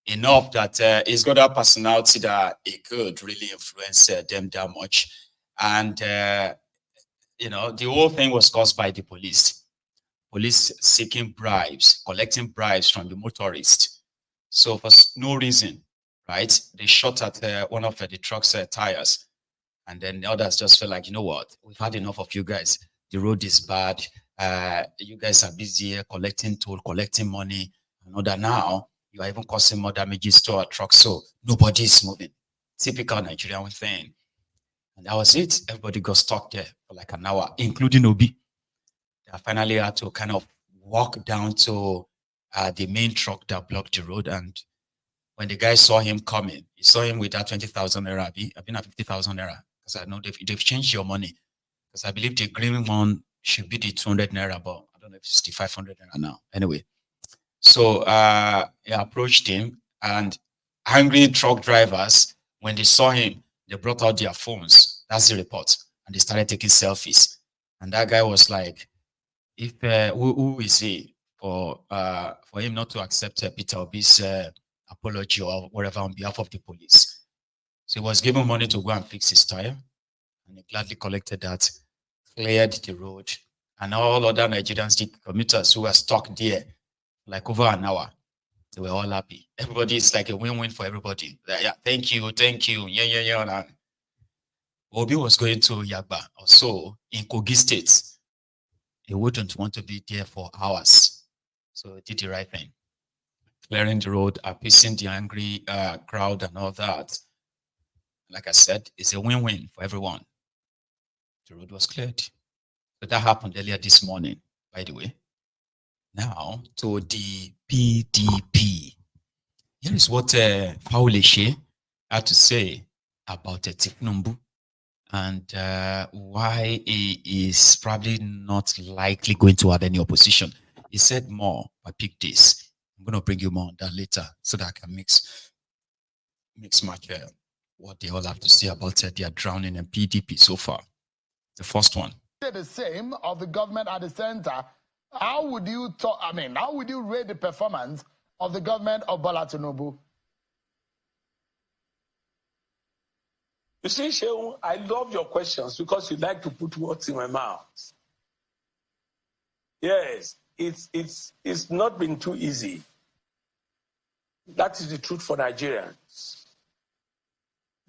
Enough that he's got a personality that it could really influence them that much. And, the whole thing was caused by the police. Police seeking bribes, collecting bribes from the motorists. So for no reason, right, they shot at one of the truck's tires. And then the others just felt like, you know what, we've had enough of you guys. The road is bad. You guys are busy here collecting toll, collecting money. I know that now you are even causing more damages to our truck, so nobody is moving. Typical Nigerian thing. And that was it. Everybody got stuck there for like an hour, including Obi. They finally had to kind of walk down to the main truck that blocked the road. And when the guy saw him coming, he saw him with that 20,000 naira. I've been at 50,000 naira because I know they've changed your money. Because I believe the green one should be the 200 naira, but I don't know if it's the 500 naira now. Anyway. So he approached him, and angry truck drivers, when they saw him, they brought out their phones. That's the report. And they started taking selfies. And that guy was like, if who is he for him not to accept Peter Obi's apology or whatever on behalf of the police? So he was given money to go and fix his tire. And he gladly collected that, cleared the road. And all other Nigerians, the commuters who were stuck there, like over an hour, they were all happy. Everybody is like a win-win for everybody. Like, yeah, thank you. Yeah. Obi was going to Yagba or so in Kogi State. He wouldn't want to be there for hours. So he did the right thing. Clearing the road, appeasing the angry crowd and all that. Like I said, it's a win-win for everyone. The road was cleared. So that happened earlier this morning, by the way. Now to the PDP. Here is what Fayose had to say about thiefnubu and why he is probably not likely going to have any opposition. He said more, I picked this. I'm going to bring you more on that later so that I can mix match what they all have to say about their drowning in PDP so far. The first one. The same of the government at the center. How would you how would you rate the performance of the government of Bola Tinubu? You see, Shehu, I love your questions because you like to put words in my mouth. Yes, it's not been too easy. That is the truth for Nigerians.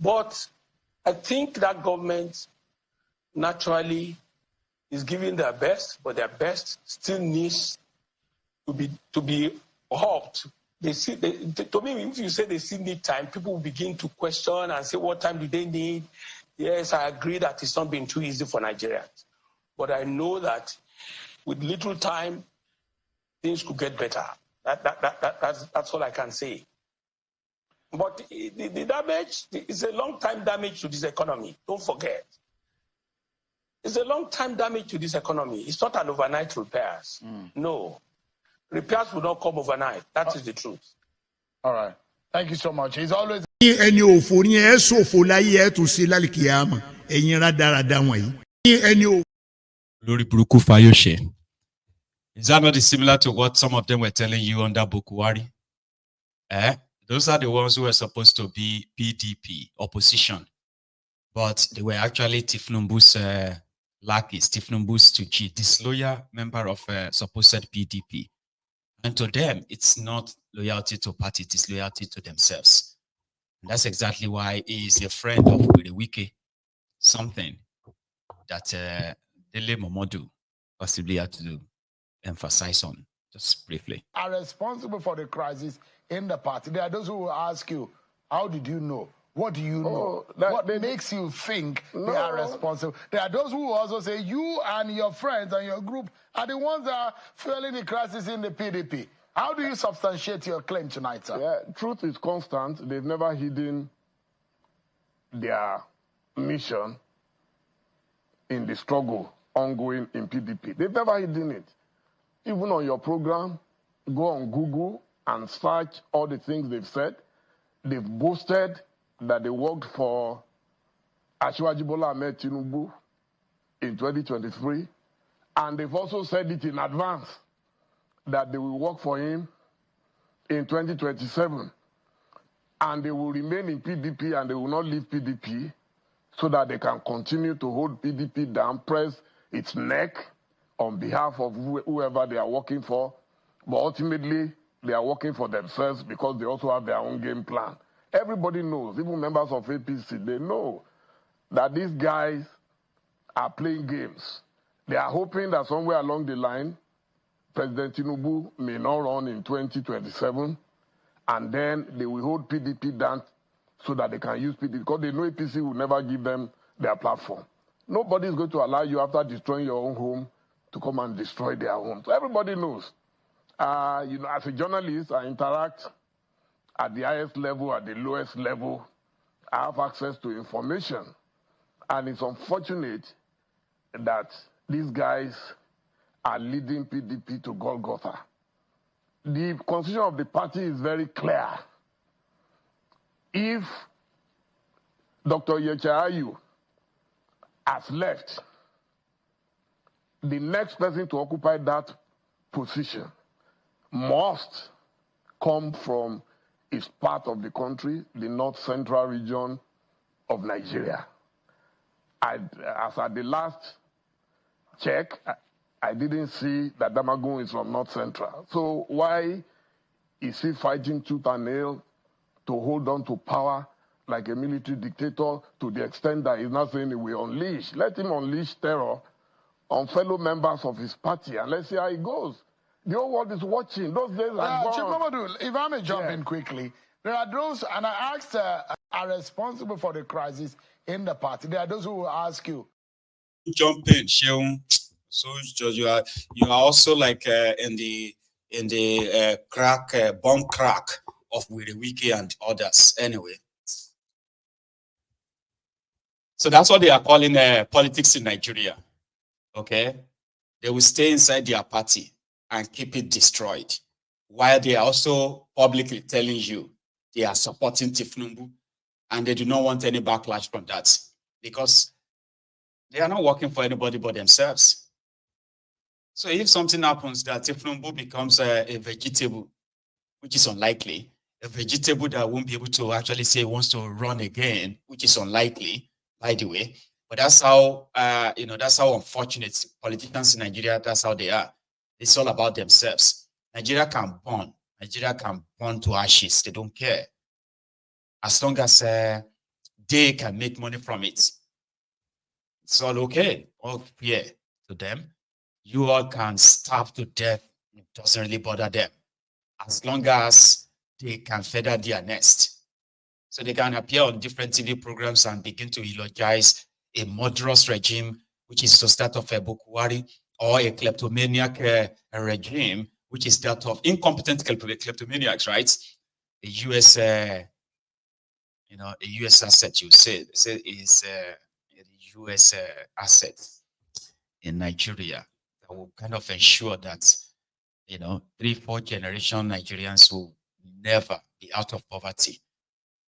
But I think that government naturally is giving their best, but their best still needs to be upped. To me, if you say they still need time, people will begin to question and say, what time do they need? Yes, I agree that it's not been too easy for Nigerians. But I know that with little time, things could get better. That's all I can say. But the damage is a long-time damage to this economy. Don't forget. It's a long-time damage to this economy. It's not an overnight repairs. No. Repairs will not come overnight. That is the truth. All right. Thank you so much. He's always... Lori Buruku Fayose. Is that not similar to what some of them were telling you under Bukuwari? Those are the ones who were supposed to be PDP, opposition. But they were actually thiefnubu's lackeys, thiefnubu's to cheat, disloyal member of supposed PDP. And to them, it's not loyalty to party, it's loyalty to themselves. And that's exactly why he is a friend of Wike, something that Dele Momodu possibly had to emphasize on, just briefly. Are responsible for the crisis in the party. There are those who will ask you, how did you know? What do you know? What makes you think they are responsible? There are those who also say you and your friends and your group are the ones that are fueling the crisis in the PDP. How do you substantiate your claim tonight, sir? Yeah, truth is constant. They've never hidden their mission in the struggle ongoing in PDP. They've never hidden it. Even on your program, go on Google and search all the things they've said. They've boasted that they worked for Asiwaju Bola Ahmed Tinubu in 2023, and they've also said it in advance that they will work for him in 2027, and they will remain in PDP and they will not leave PDP so that they can continue to hold PDP down, press its neck on behalf of whoever they are working for, but ultimately they are working for themselves because they also have their own game plan. Everybody knows, even members of APC, they know that these guys are playing games. They are hoping that somewhere along the line, President Tinubu may not run in 2027, and then they will hold PDP down so that they can use PDP, because they know APC will never give them their platform. Nobody is going to allow you, after destroying your own home, to come and destroy their home. So everybody knows. You know, as a journalist, I interact at the highest level, at the lowest level. I have access to information. And it's unfortunate that these guys are leading PDP to Golgotha. The constitution of the party is very clear. If Dr. Yechayayu has left, the next person to occupy that position must come from his part of the country, the north central region of Nigeria. As at the last check, I didn't see that Damagun is from north central. So why is he fighting tooth and nail to hold on to power like a military dictator, to the extent that he's not saying he will unleash? Let him unleash terror on fellow members of his party, and let's see how it goes. The whole world is watching. Those days are gone. Chief Momodu, if I may jump in quickly, there are those, and I asked, are responsible for the crisis in the party. There are those who will ask you. Jump in, Sheung. So you are also like in the bomb crack of Wike and others. Anyway, so that's what they are calling politics in Nigeria. Okay, they will stay inside their party and keep it destroyed, while they are also publicly telling you they are supporting thiefnubu, and they do not want any backlash from that, because they are not working for anybody but themselves. So if something happens that thiefnubu becomes a vegetable, which is unlikely, a vegetable that won't be able to actually say he wants to run again, which is unlikely, by the way, but that's how, that's how unfortunate politicians in Nigeria, that's how they are. It's all about themselves. Nigeria can burn. Nigeria can burn to ashes. They don't care. As long as they can make money from it, it's all okay. Oh, yeah. to them. You all can starve to death. It doesn't really bother them, as long as they can feather their nest. So they can appear on different TV programs and begin to eulogize a murderous regime, which is the that of Bukwari, or a kleptomaniac regime, which is that of incompetent kleptomaniacs, right? The U.S., a U.S. asset, you say is a U.S. asset in Nigeria that will kind of ensure that, 3-4 generation Nigerians will never be out of poverty.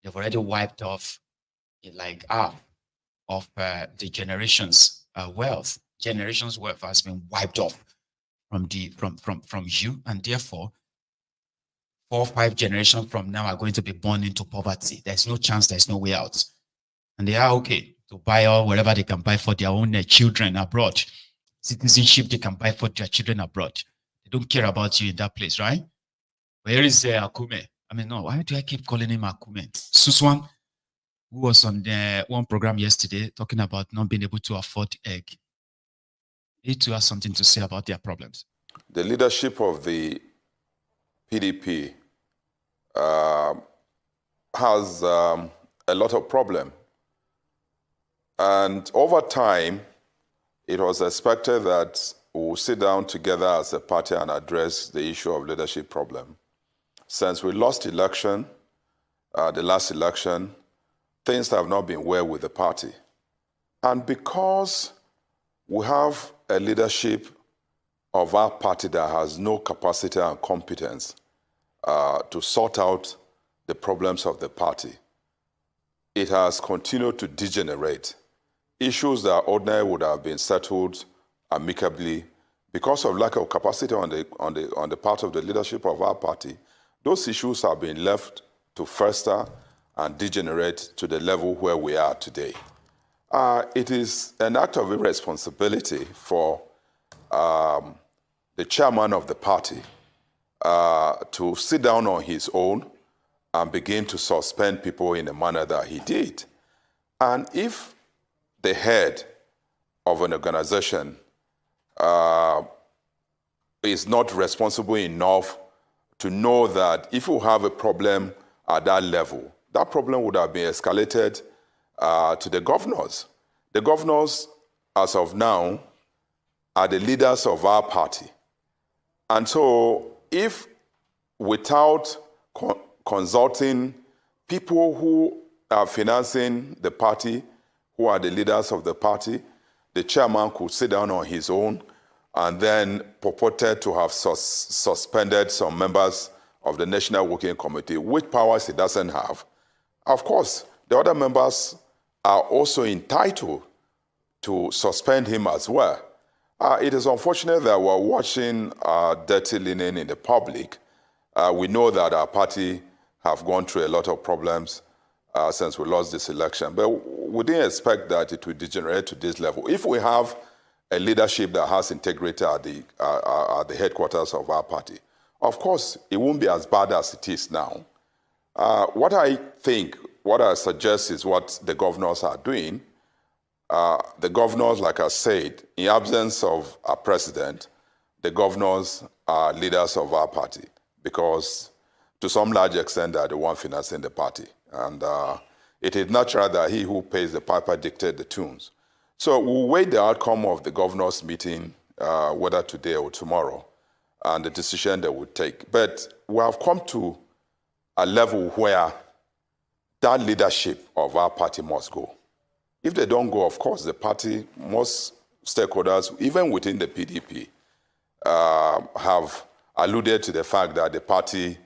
They've already wiped off like half of the generation's wealth. Generations' wealth has been wiped off from you, and therefore 4 or 5 generations from now are going to be born into poverty. There's no chance, there's no way out. And they are okay to buy all whatever they can buy for their own children abroad. Citizenship they can buy for their children abroad. They don't care about you in that place, right? Where is Akume? I mean, no, why do I keep calling him Akume? Suswan, who was on the one program yesterday talking about not being able to afford egg. He too has something to say about their problems. The leadership of the PDP has a lot of problems. And over time, it was expected that we will sit down together as a party and address the issue of leadership problem. Since we lost election, the last election, things have not been well with the party. And because we have a leadership of our party that has no capacity and competence to sort out the problems of the party, it has continued to degenerate. Issues that ordinarily would have been settled amicably, because of lack of capacity on the part of the leadership of our party, those issues have been left to fester and degenerate to the level where we are today. It is an act of irresponsibility for the chairman of the party to sit down on his own and begin to suspend people in the manner that he did. And if the head of an organization is not responsible enough to know that if you have a problem at that level, that problem would have been escalated to the governors. The governors, as of now, are the leaders of our party. And so if without consulting people who are financing the party, who are the leaders of the party, the chairman could sit down on his own and then purported to have suspended some members of the National Working Committee, which powers he doesn't have. Of course, the other members are also entitled to suspend him as well. It is unfortunate that we're watching dirty linen in the public. We know that our party have gone through a lot of problems since we lost this election, but we didn't expect that it would degenerate to this level. If we have a leadership that has integrity at the headquarters of our party, of course, it won't be as bad as it is now. What I suggest is what the governors are doing. The governors, like I said, in absence of a president, the governors are leaders of our party because to some large extent they are the one financing the party. And it is natural that he who pays the piper dictates the tunes. So we'll wait the outcome of the governors' meeting, whether today or tomorrow, and the decision they will take. But we have come to a level where that leadership of our party must go. If they don't go, of course, the party, most stakeholders, even within the PDP, have alluded to the fact that the party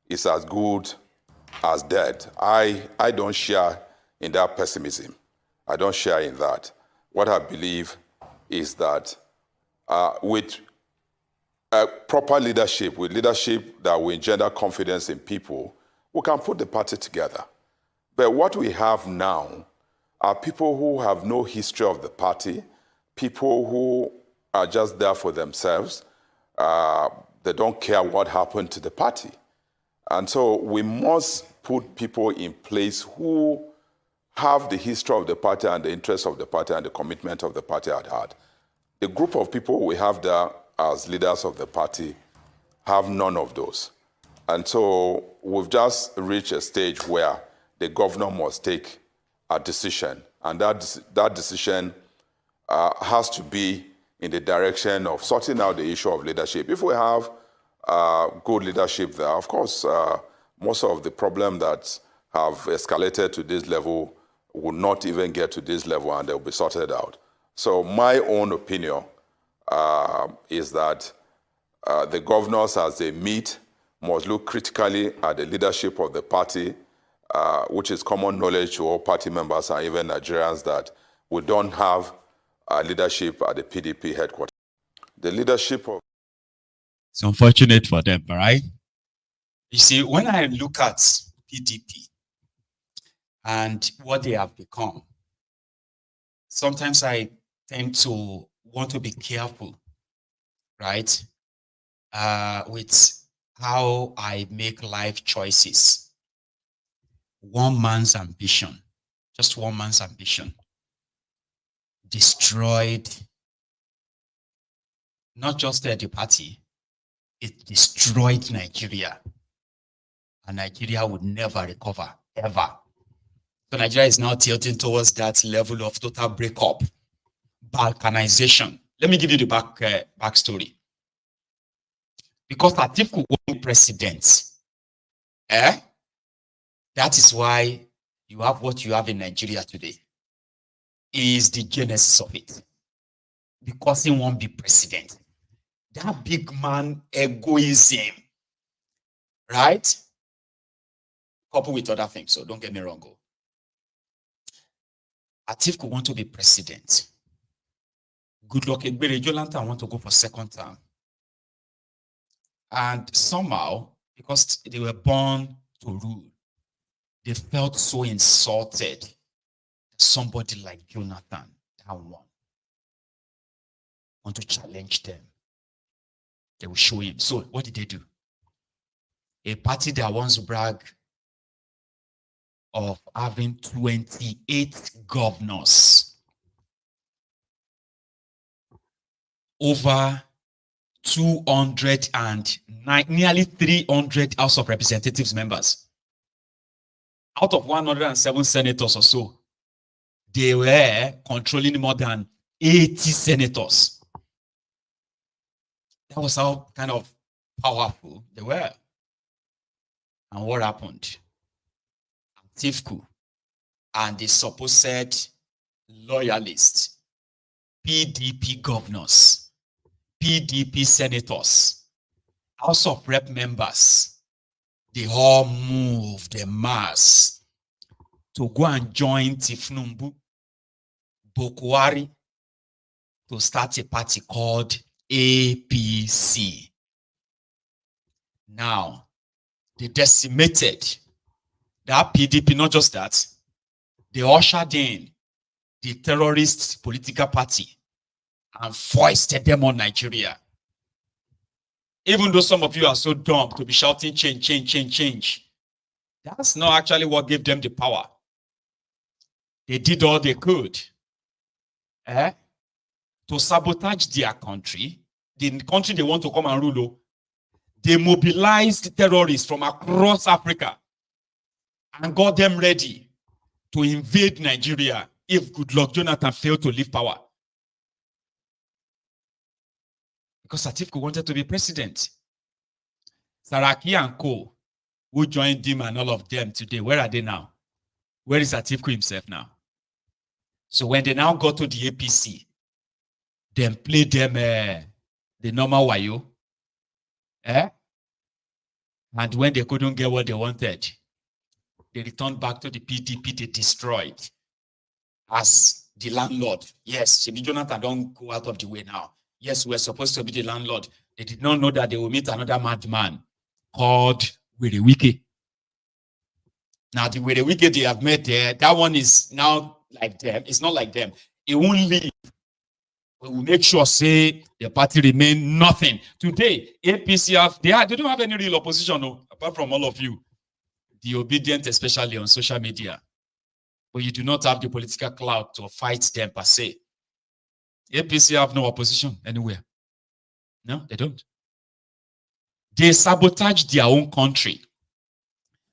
is as good as dead. I don't share in that pessimism. I don't share in that. What I believe is that with proper leadership, with leadership that will engender confidence in people, we can put the party together. But what we have now are people who have no history of the party, people who are just there for themselves. They don't care what happened to the party. And so we must put people in place who have the history of the party and the interests of the party and the commitment of the party at heart. The group of people we have there as leaders of the party have none of those. And so we've just reached a stage where the governor must take a decision. And that decision has to be in the direction of sorting out the issue of leadership. If we have good leadership there, of course, most of the problems that have escalated to this level will not even get to this level, and they'll be sorted out. So my own opinion is that the governors, as they meet, must look critically at the leadership of the party, which is common knowledge to all party members and even Nigerians, that we don't have leadership at the PDP headquarters. The leadership of... It's unfortunate for them, right? You see, when I look at PDP and what they have become, sometimes I tend to want to be careful, right, with how I make life choices. One man's ambition, just one man's ambition, destroyed not just the party, it destroyed Nigeria. And Nigeria would never recover, ever. So Nigeria is now tilting towards that level of total breakup, balkanization. Let me give you the backstory. Because Atiku won president, that is why you have what you have in Nigeria today. Is the genesis of it. Because he won't be president. That big man egoism, right? Coupled with other things, so don't get me wrong. Atiku want to be president. Good luck. Jolanta want to go for second term. And somehow, because they were born to rule, they felt so insulted that somebody like Jonathan, that one, want to challenge them. They will show him. So what did they do? A party that once bragged of having 28 governors, over 209, nearly 300 House of Representatives members. Out of 107 senators or so, they were controlling more than 80 senators. That was how kind of powerful they were. And what happened? Atiku and the supposed loyalists, PDP governors, PDP senators, House of Rep members, they all moved en masse to go and join thiefnubu, Bokwari, to start a party called APC. Now, they decimated that PDP, not just that, they ushered in the terrorist political party and foisted them on Nigeria. Even though some of you are so dumb to be shouting change, change, change, change, that's not actually what gave them the power. They did all they could to sabotage their country, the country they want to come and rule. They mobilized terrorists from across Africa and got them ready to invade Nigeria if Goodluck Jonathan failed to leave power. Because Atiku wanted to be president. Saraki and Co, who joined him and all of them today, where are they now? Where is Atiku himself now? So when they now got to the APC, then played them the normal wayo. And when they couldn't get what they wanted, they returned back to the PDP they destroyed as the landlord. Yes, Shebi Jonathan don't go out of the way now. Yes, we're supposed to be the landlord. They did not know that they will meet another madman called Werewike. Now, the Werewike they have met there, that one is now like them. It's not like them. It won't leave. We will make sure, say, the party remain nothing. Today, APC, they don't have any real opposition, no, apart from all of you. The obedient, especially on social media. But you do not have the political clout to fight them per se. APC have no opposition anywhere. No, they don't. They sabotage their own country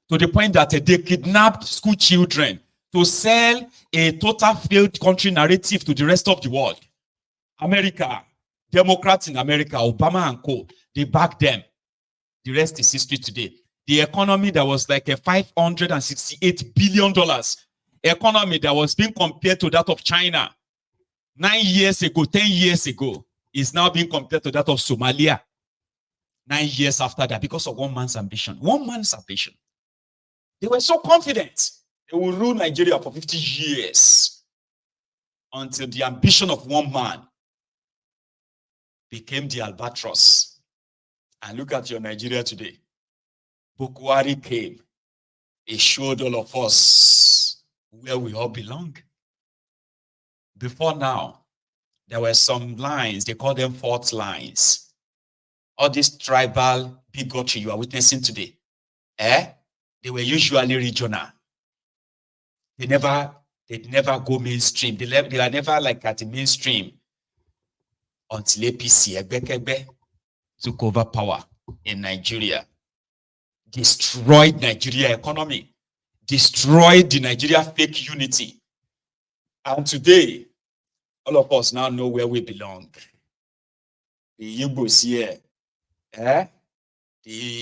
to the point that they kidnapped school children to sell a total failed country narrative to the rest of the world. America, Democrats in America, Obama and co, they back them. The rest is history today. The economy that was like a $568 billion economy that was being compared to that of China 9 years ago, 10 years ago, is now being compared to that of Somalia 9 years after that because of one man's ambition. One man's ambition. They were so confident they will rule Nigeria for 50 years until the ambition of one man became the albatross. And look at your Nigeria today. Bukwari came. He showed all of us where we all belong. Before now, there were some lines, they call them fault lines. All this tribal bigotry you are witnessing today, they were usually regional. They never go mainstream. They are never like at the mainstream until APC took over power in Nigeria, destroyed Nigeria economy, destroyed the Nigeria fake unity. And today, all of us now know where we belong. The Igbos here, the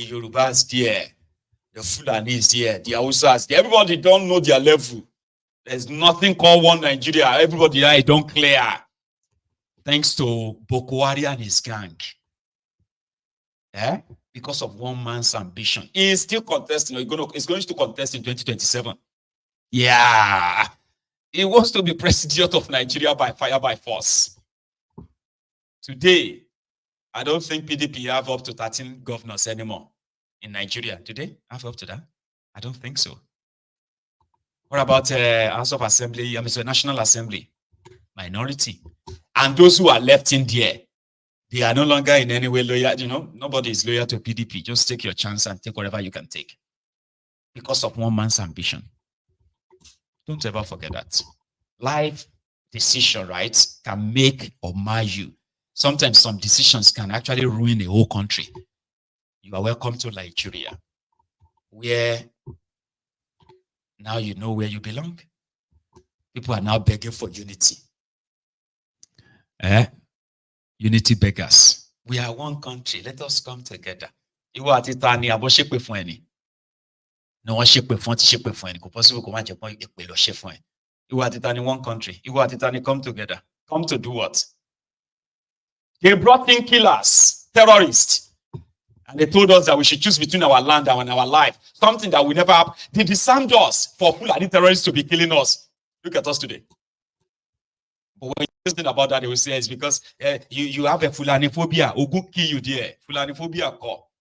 Yorubas here, the Fulanis here, the Hausas, everybody don't know their level. There's nothing called one Nigeria. Everybody here don't clear. Thanks to Bukwari and his gang. Because of one man's ambition. He is still contesting. He's going to contest in 2027. Yeah. He wants to be president of Nigeria by fire, by force. Today, I don't think PDP have up to 13 governors anymore in Nigeria. Do they have up to that? I don't think so. What about House of Assembly? National Assembly? Minority. And those who are left in there, they are no longer in any way loyal. Nobody is loyal to PDP. Just take your chance and take whatever you can take. Because of one man's ambition. Don't ever forget that. Life decision, right, can make or mar you. Sometimes some decisions can actually ruin a whole country. You are welcome to Nigeria, where now you know where you belong. People are now begging for unity. Unity beggars. We are one country. Let us come together. You are titani aboshekwe fún ẹni. No one shake with front, shake with friend. Possible come and point a shake friend. You are titani one country. You are titani come together. Come to do what? They brought in killers, terrorists, and they told us that we should choose between our land and our life. Something that we never have. They disarmed us for Fulani terrorists to be killing us. Look at us today. But when you think about that, they will say it's because you have a Fulani phobia. Who go kill you there? Fulani phobia call.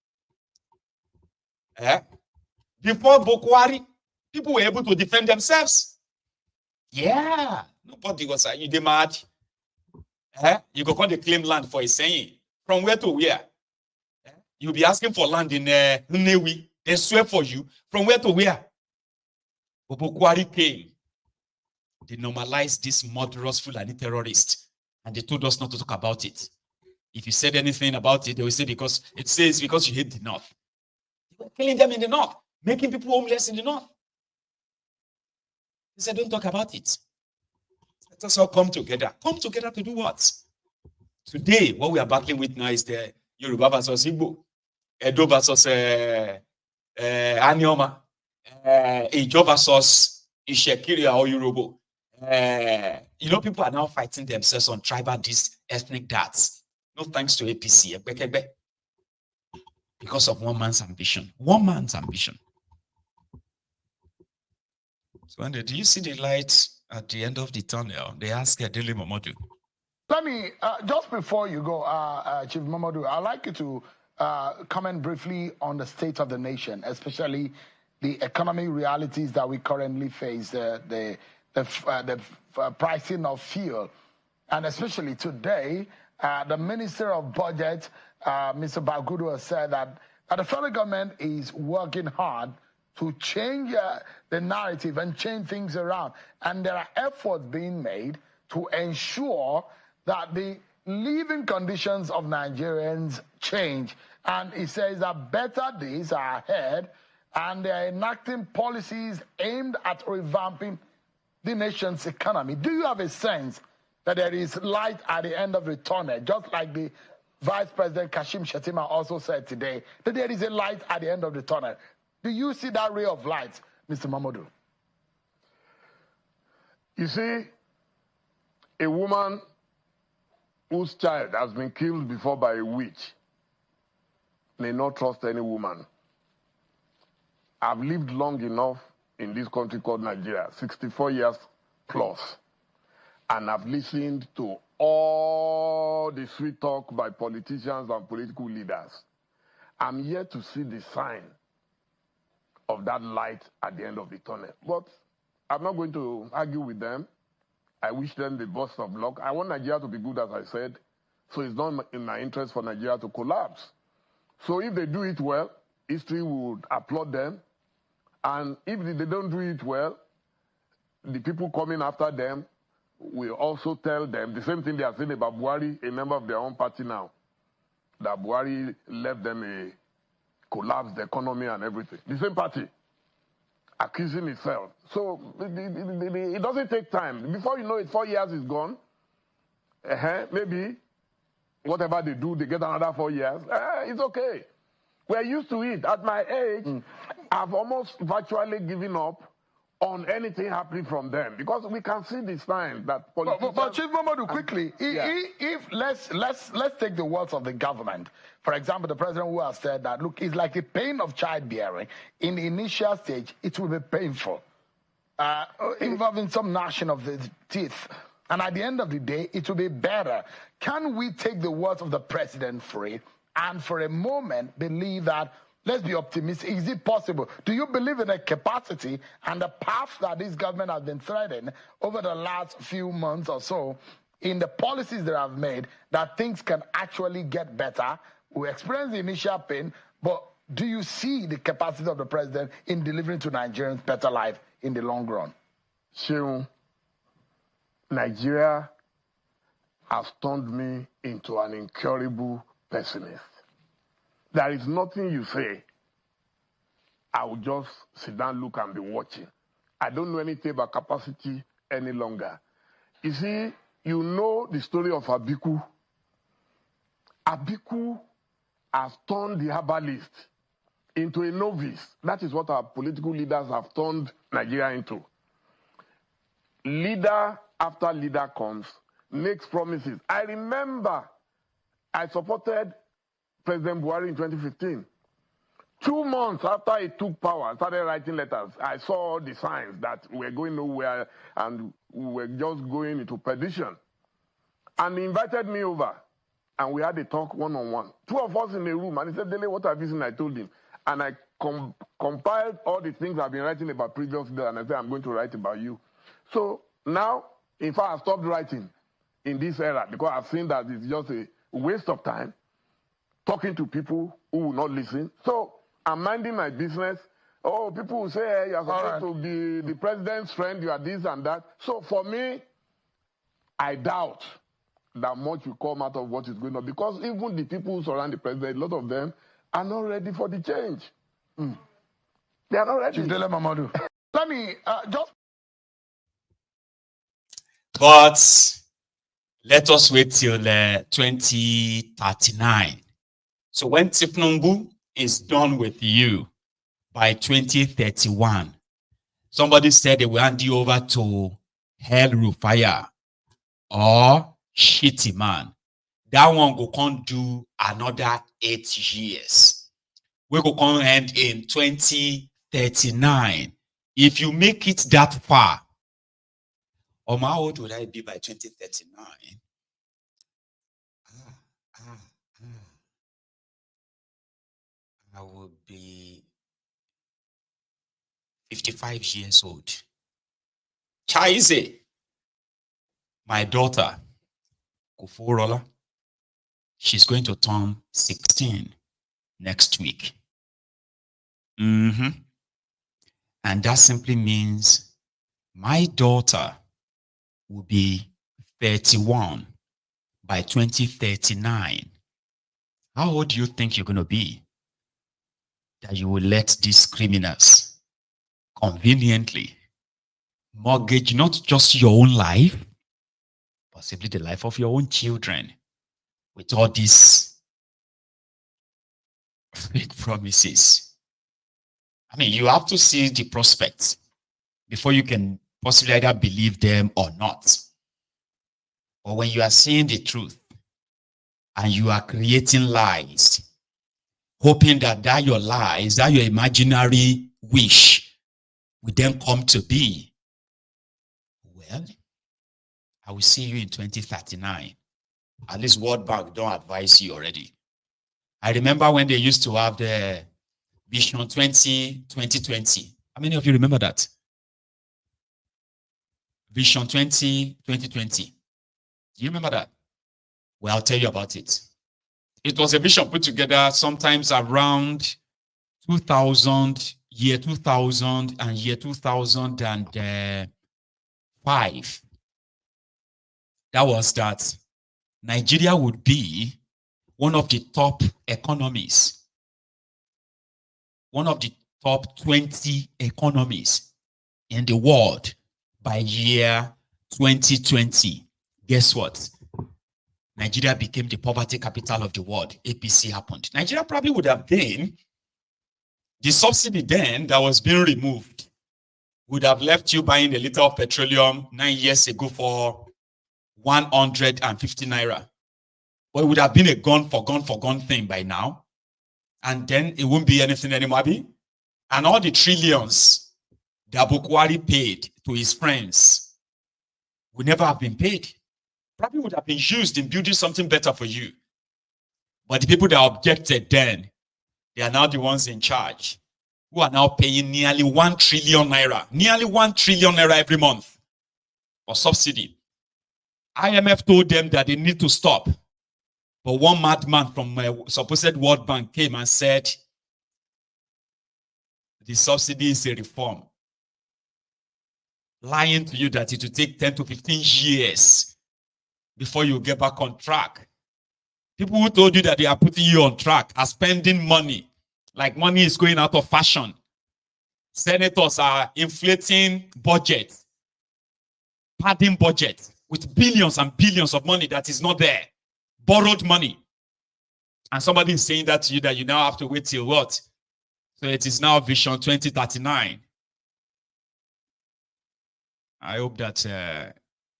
Before Bukwari, people were able to defend themselves. Yeah. Nobody was like, you mad? You go call the claim land for a saying. From where to where? You'll be asking for land in Nnewi. They swear for you. From where to where? But Bukwari came. They normalized this murderous Fulani terrorist. And they told us not to talk about it. If you said anything about it, they will say because you hate the North. They were killing them in the North. Making people homeless in the North. He said, don't talk about it. Let us all come together. Come together to do what? Today, what we are battling with now is the Yoruba versus Igbo, Edo versus Anioma, Ijo versus Ishekiria or Yoruba. People are now fighting themselves on tribal, this ethnic darts. No thanks to APC. Because of one man's ambition. One man's ambition. So, Andy, do you see the light at the end of the tunnel? They ask Dele Momodu. Let me, just before you go, Chief Momodu, I'd like you to comment briefly on the state of the nation, especially the economic realities that we currently face, the pricing of fuel. And especially today, the Minister of Budget, Mr. Bagudu, has said that the federal government is working hard to change the narrative and change things around. And there are efforts being made to ensure that the living conditions of Nigerians change. And he says that better days are ahead, and they are enacting policies aimed at revamping the nation's economy. Do you have a sense that there is light at the end of the tunnel, just like the Vice President Kashim Shettima also said today, that there is a light at the end of the tunnel? Do you see that ray of light, Mr. Momodu? You see, a woman whose child has been killed before by a witch may not trust any woman. I've lived long enough in this country called Nigeria, 64 years plus, and I've listened to all the sweet talk by politicians and political leaders. I'm yet to see the sign of that light at the end of the tunnel. But I'm not going to argue with them. I wish them the best of luck. I want Nigeria to be good, as I said, so it's not in my interest for Nigeria to collapse. So if they do it well, history would applaud them. And if they don't do it well, the people coming after them will also tell them the same thing they are saying about Buhari, a member of their own party now, that Buhari left them a collapsed economy and everything. The same party accusing itself. So it doesn't take time. Before you know it, 4 years is gone. Maybe whatever they do, they get another 4 years. It's okay. We're used to it. At my age, I've almost virtually given up on anything happening from them because we can see the signs that politicians... But Chief Momodu, quickly, if let's take the words of the government. For example, the president who has said that, look, it's like the pain of childbearing. In the initial stage, it will be painful, involving some gnashing of the teeth. And at the end of the day, it will be better. Can we take the words of the president free and for a moment believe that, let's be optimistic, is it possible? Do you believe in the capacity and the path that this government has been threading over the last few months or so in the policies that have made that things can actually get better? We experience the initial pain, but do you see the capacity of the president in delivering to Nigerians better life in the long run? Sheung, Nigeria has turned me into an incurable pessimist. There is nothing you say, I will just sit down, look, and be watching. I don't know anything about capacity any longer. You see, you know the story of Abiku. Abiku has turned the herbalist into a novice. That is what our political leaders have turned Nigeria into. Leader after leader comes, makes promises. I remember I supported President Buhari in 2015. 2 months after he took power, I started writing letters. I saw the signs that we're going nowhere and we were just going into perdition. And he invited me over, and we had a talk one-on-one. 2 of us in a room, and he said, Dele, what have you seen? I told him. And I compiled all the things I've been writing about previously, and I said, I'm going to write about you. So now, in fact, I stopped writing in this era because I've seen that it's just a waste of time talking to people who will not listen. So I'm minding my business. Oh, people will say, hey, you're supposed to be the president's friend, you are this and that. So for me, I doubt that much will come out of what is going on because even the people who surround the president, a lot of them are not ready for the change. They are not ready. Dele Momodu. Let me just... But let us wait till 2039. So when thiefnubu is done with you by 2031, somebody said they will hand you over to Hell Rufaya or Shettima. That one go come do another 8 years. We go come end in 2039. If you make it that far, how old would I be by 2039? I will be 55 years old. Chaize, my daughter, Kuforola, she's going to turn 16 next week. And that simply means my daughter will be 31 by 2039. How old do you think you're going to be that you will let these criminals conveniently mortgage not just your own life, possibly the life of your own children, with all these fake promises? I mean, you have to see the prospects before you can possibly either believe them or not. Or when you are seeing the truth and you are creating lies, hoping that your lies, that your imaginary wish will then come to be, well, I will see you in 2039. At least World Bank don't advise you already. I remember when they used to have the Vision 2020. How many of you remember that? Vision 2020. Do you remember that? Well, I'll tell you about it. It was a vision put together sometimes around 2000, year 2000 and year 2005. That was that Nigeria would be one of the top economies, one of the top 20 economies in the world by year 2020. Guess what? Nigeria became the poverty capital of the world. APC happened. Nigeria probably would have been the subsidy then that was being removed would have left you buying a liter of petroleum 9 years ago for 150 naira. But it would have been a gun for gun thing by now. And then it won't be anything anymore. And all the trillions that Bukwari paid to his friends would never have been paid. Probably would have been used in building something better for you. But the people that objected then, they are now the ones in charge, who are now paying nearly 1 trillion naira, every month for subsidy. IMF told them that they need to stop. But one madman from a supposed World Bank came and said, the subsidy is a reform. Lying to you that it will take 10 to 15 years before you get back on track. People who told you that they are putting you on track are spending money like money is going out of fashion. Senators are inflating budget, padding budget with billions and billions of money that is not there. Borrowed money. And somebody is saying that to you that you now have to wait till what? So it is now Vision 2039. I hope that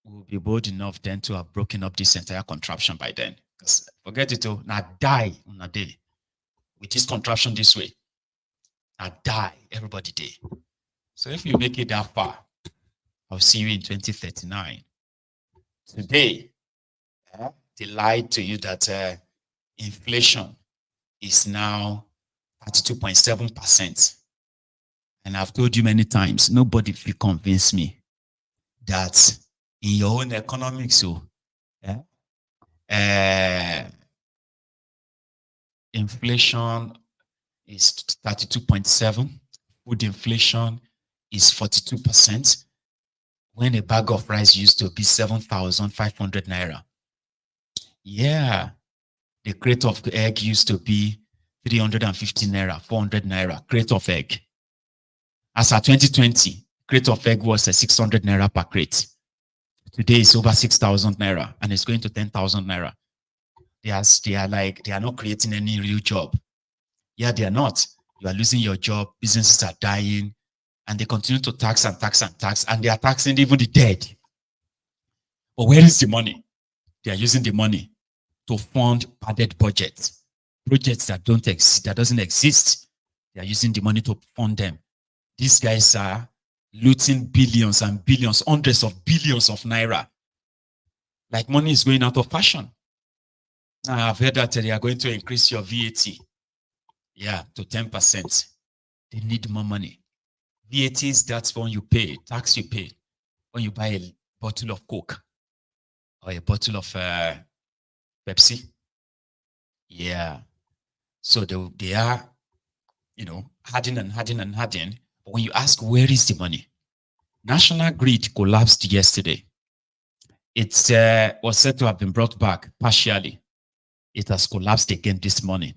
we'll be bold enough then to have broken up this entire contraption by then. Because forget it all, now die on a day with this contraption this way. Now die, everybody day. So if you make it that far, I'll see you in 2039. Today, they lied to you that inflation is now at 2.7%. And I've told you many times, nobody will convince me that in your own economics, inflation is 32.7, food inflation is 42%, when a bag of rice used to be 7,500 naira. Yeah, the crate of egg used to be 350 naira, 400 naira, crate of egg. As at 2020, crate of egg was 600 naira per crate. Today it's over 6,000 naira and it's going to 10,000 naira. They are not creating any real job. Yeah, they are not. You are losing your job, businesses are dying, and they continue to tax and tax and tax, and they are taxing even the dead. But where is the money? They are using the money to fund padded budgets, projects that don't exist, that doesn't exist. They are using the money to fund them. These guys are looting billions and billions, hundreds of billions of naira. Like money is going out of fashion. I've heard that they are going to increase your VAT. Yeah, to 10%. They need more money. VAT is that's when you pay, tax you pay when you buy a bottle of Coke or a bottle of Pepsi. Yeah. So they are, adding and adding and adding. But when you ask, where is the money? National Grid collapsed yesterday. It was said to have been brought back partially. It has collapsed again this morning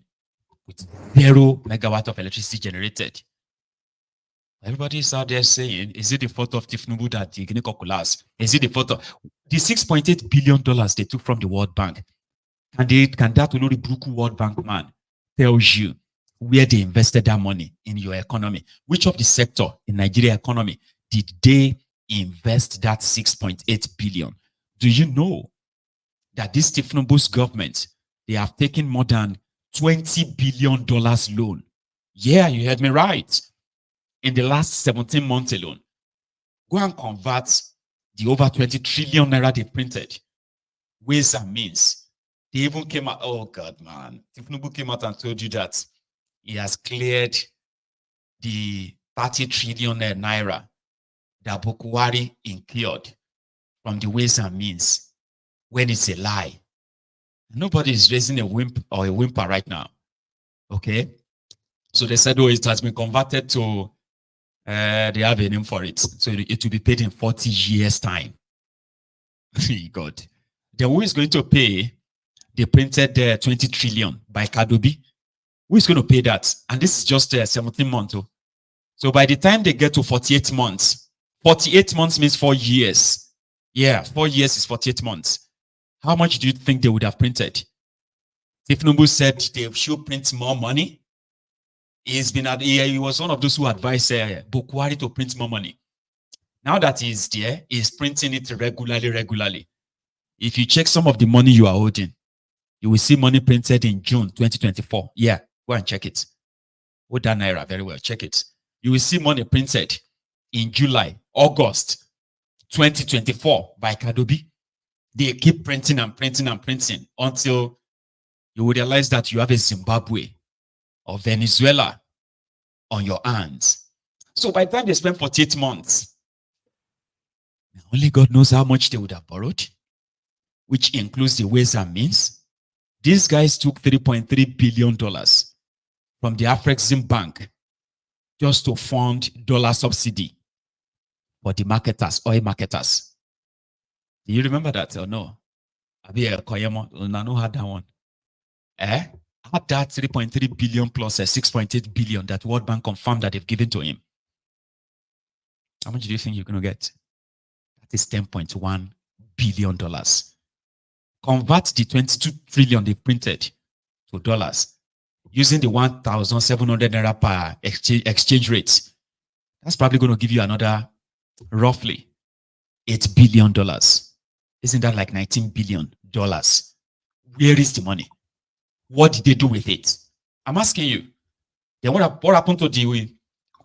with 0 megawatt of electricity generated. Everybody is out there saying, is it the fault of thiefnubu that the Guinea collapsed? Is it the fault of the $6.8 billion they took from the World Bank? Can that Olori World Bank man tells you where they invested that money in your economy? Which of the sector in Nigeria economy did they invest that 6.8 billion? Do you know that this thiefnubu's government, they have taken more than $20 billion loan? Yeah, you heard me right. In the last 17 months alone. Go and convert the over 20 trillion naira they printed. Ways and means. They even came out, oh God, man. thiefnubu came out and told you that he has cleared the 30 trillion naira that Bokuwari incurred from the ways and means, when it's a lie. Nobody is raising a whimper right now. Okay? So they said, oh, it has been converted to, they have a name for it. So it will be paid in 40 years' time. God. Then who is going to pay the printed 20 trillion by Kadobi? Who is going to pay that? And this is just 17 months. Oh. So by the time they get to 48 months means 4 years. Yeah, 4 years is 48 months. How much do you think they would have printed? thiefnubu said they should print more money. He was one of those who advised Bokuwari to print more money. Now that he's there, he's printing it regularly. If you check some of the money you are holding, you will see money printed in June 2024. Yeah, go and check it. Hold that naira very well. Check it. You will see money printed in July, August 2024 by Kadobi. They keep printing and printing and printing until you will realize that you have a Zimbabwe or Venezuela on your hands. So by the time they spend 48 months, only God knows how much they would have borrowed, which includes the ways and means. These guys took $3.3 billion from the Afrexim Bank just to fund dollar subsidy for the marketers, oil marketers. Do you remember that or no? Abi Koyemo, Nano had that one. Had that 3.3 billion plus 6.8 billion that World Bank confirmed that they've given to him. How much do you think you're going to get? That is $10.1 billion. Convert the 22 trillion they printed to dollars using the 1,700 naira per exchange rate. That's probably going to give you another roughly $8 billion. Isn't that like $19 billion? Where is the money? What did they do with it? I'm asking you. Then what happened to the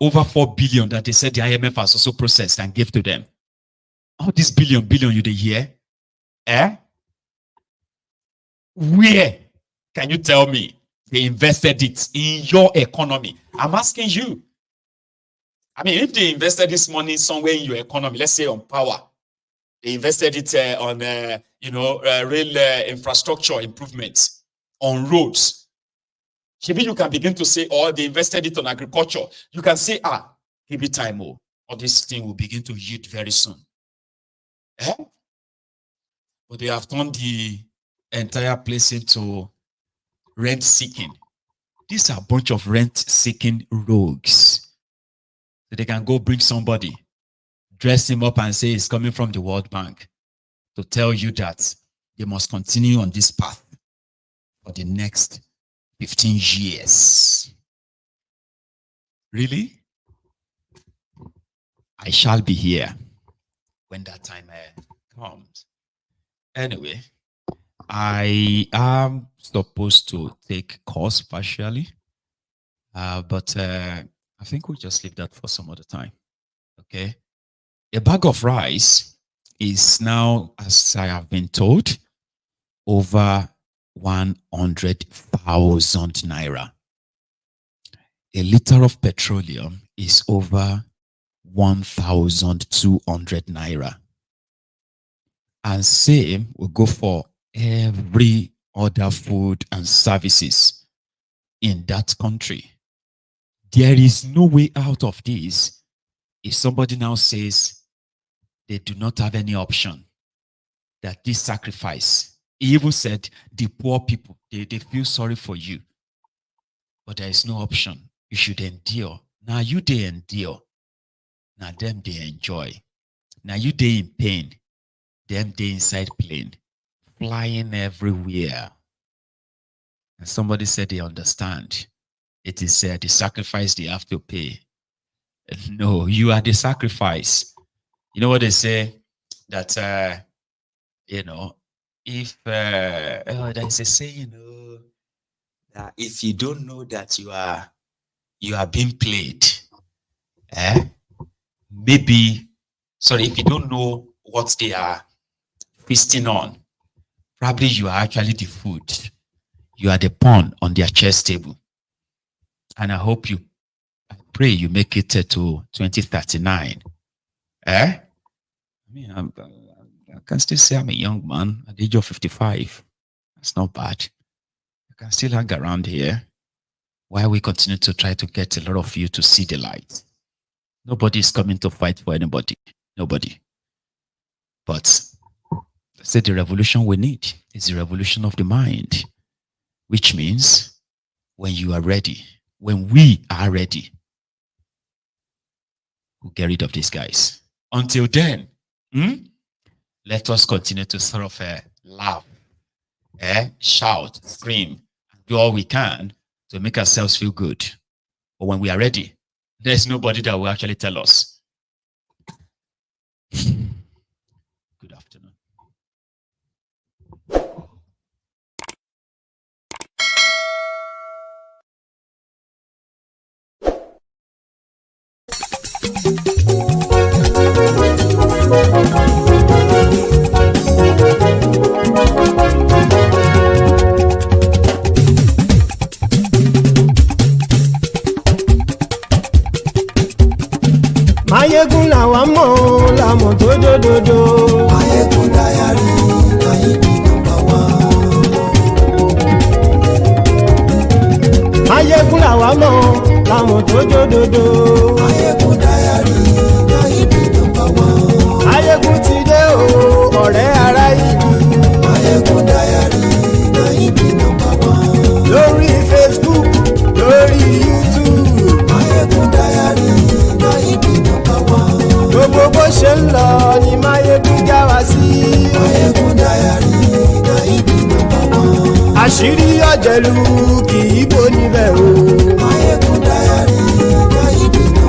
over 4 billion that they said the IMF has also processed and gave to them? All this billion you did hear? Where can you tell me they invested it in your economy? I'm asking you. I mean, if they invested this money somewhere in your economy, let's say on power, they invested it on rail infrastructure improvements, on roads. Maybe you can begin to say, or they invested it on agriculture. You can say, give it time, or this thing will begin to yield very soon. But they have turned the entire place into rent seeking. These are a bunch of rent seeking rogues. So they can go bring somebody, dress him up and say it's coming from the World Bank to tell you that they must continue on this path for the next 15 years. Really? I shall be here when that time comes. Anyway, I am supposed to take course partially, but I think we'll just leave that for some other time. Okay. A bag of rice is now, as I have been told, over 100,000 naira. A liter of petroleum is over 1,200 naira. And same will go for every other food and services in that country. There is no way out of this if somebody now says they do not have any option that this sacrifice, he even said, the poor people, they feel sorry for you. But there is no option. You should endure. Now you they endure. Now them they enjoy. Now you they in pain. Them they inside plane. Flying everywhere. And somebody said they understand. It is the sacrifice they have to pay. No, you are the sacrifice. You know what they say? That, if, there's a saying, that if you don't know that you are being played, if you don't know what they are feasting on, probably you are actually the food. You are the pawn on their chess table. And I pray you make it to 2039. I mean, I can still say I'm a young man at the age of 55. That's not bad. I can still hang around here while we continue to try to get a lot of you to see the light. Nobody is coming to fight for anybody. Nobody. But let's say the revolution we need is the revolution of the mind, which means when you are ready, when we are ready, we'll get rid of these guys. Until then, let us continue to sort of laugh, shout, scream, and do all we can to make ourselves feel good. But when we are ready, there's nobody that will actually tell us. Good afternoon. Maiyegun làwa mọ̀ làmọ̀ tó dòdòdò. Maiyegun diary Nayibi #1. Maiyegun làwa mọ̀ làmọ̀ tó dòdòdò. Maiyegun diary Nayibi #1. Maiyegun ti dé o ọ̀rẹ́ ara ìlú. Maiyegun diary Nayibi #1. Lórí Facebook, lórí YouTube. Maiyegun diary Nayibi #1. Gbogbo bó ṣe ń lọ ni Maiyegun já wa sí. Maiyegun diary Nayibi #1. Àṣírí ọ̀jẹ̀lú kì í bò níbẹ̀ o. Maiyegun diary Nayibi #1.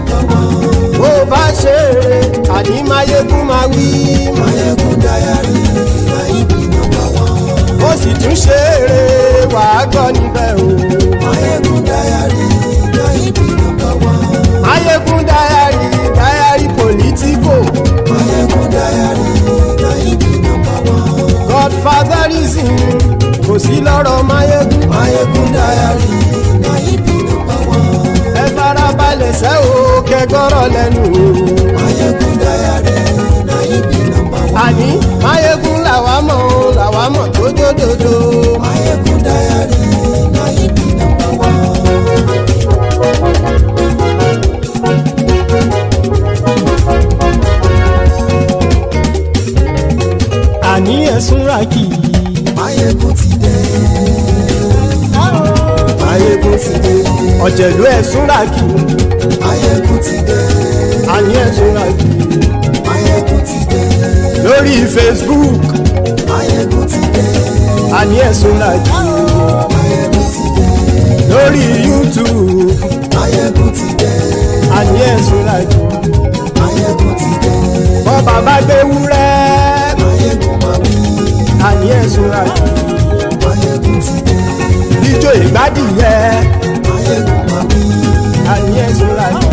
Bó bá ṣe eré àní Maiyegun máa wí. Maiyegun diary Nayibi #1. Ó sì tún ṣe eré wàá gbọ́ níbẹ̀ o. Maiyegun diary Nayibi #1. Maiyegun diary politico. Maiyegun diary Nayibi #1. Godfatherism kò sí lọ́rọ̀ Maiyegun. Maiyegun diary Nayibi #1. Ẹ farabalẹ̀ sẹ́ o kẹgọ́rọ̀ lẹ́nu o. Maiyegun diary Nayibi #1. Àní Maiyegun làwa mọ̀ tó dòdòdò. Maiyegun diary Nayibi #1. Àní ẹ̀sùn ràkì. Maiyegun ti dé. Maiyegun ti dé. Ọ̀jẹ̀lú ẹ̀sùn ràkì. Maiyegun ti dé. Àní ẹ̀sùn ràkì. Maiyegun ti dé. Lórí Facebook. Maiyegun ti dé. Àní ẹ̀sùn ràkì. Maiyegun ti dé. Lórí YouTube. Maiyegun ti dé. Àní ẹ̀sùn ràkì. Maiyegun ti dé. Bọ́ bàbá gbé wúrẹ́. Maiyegun máa wí. Àní ẹ̀sùn ràkì. Maiyegun ti dé. Ijó ìgbádìyẹ. Maiyegun máa wí. Àní ẹ̀sùn ràkì.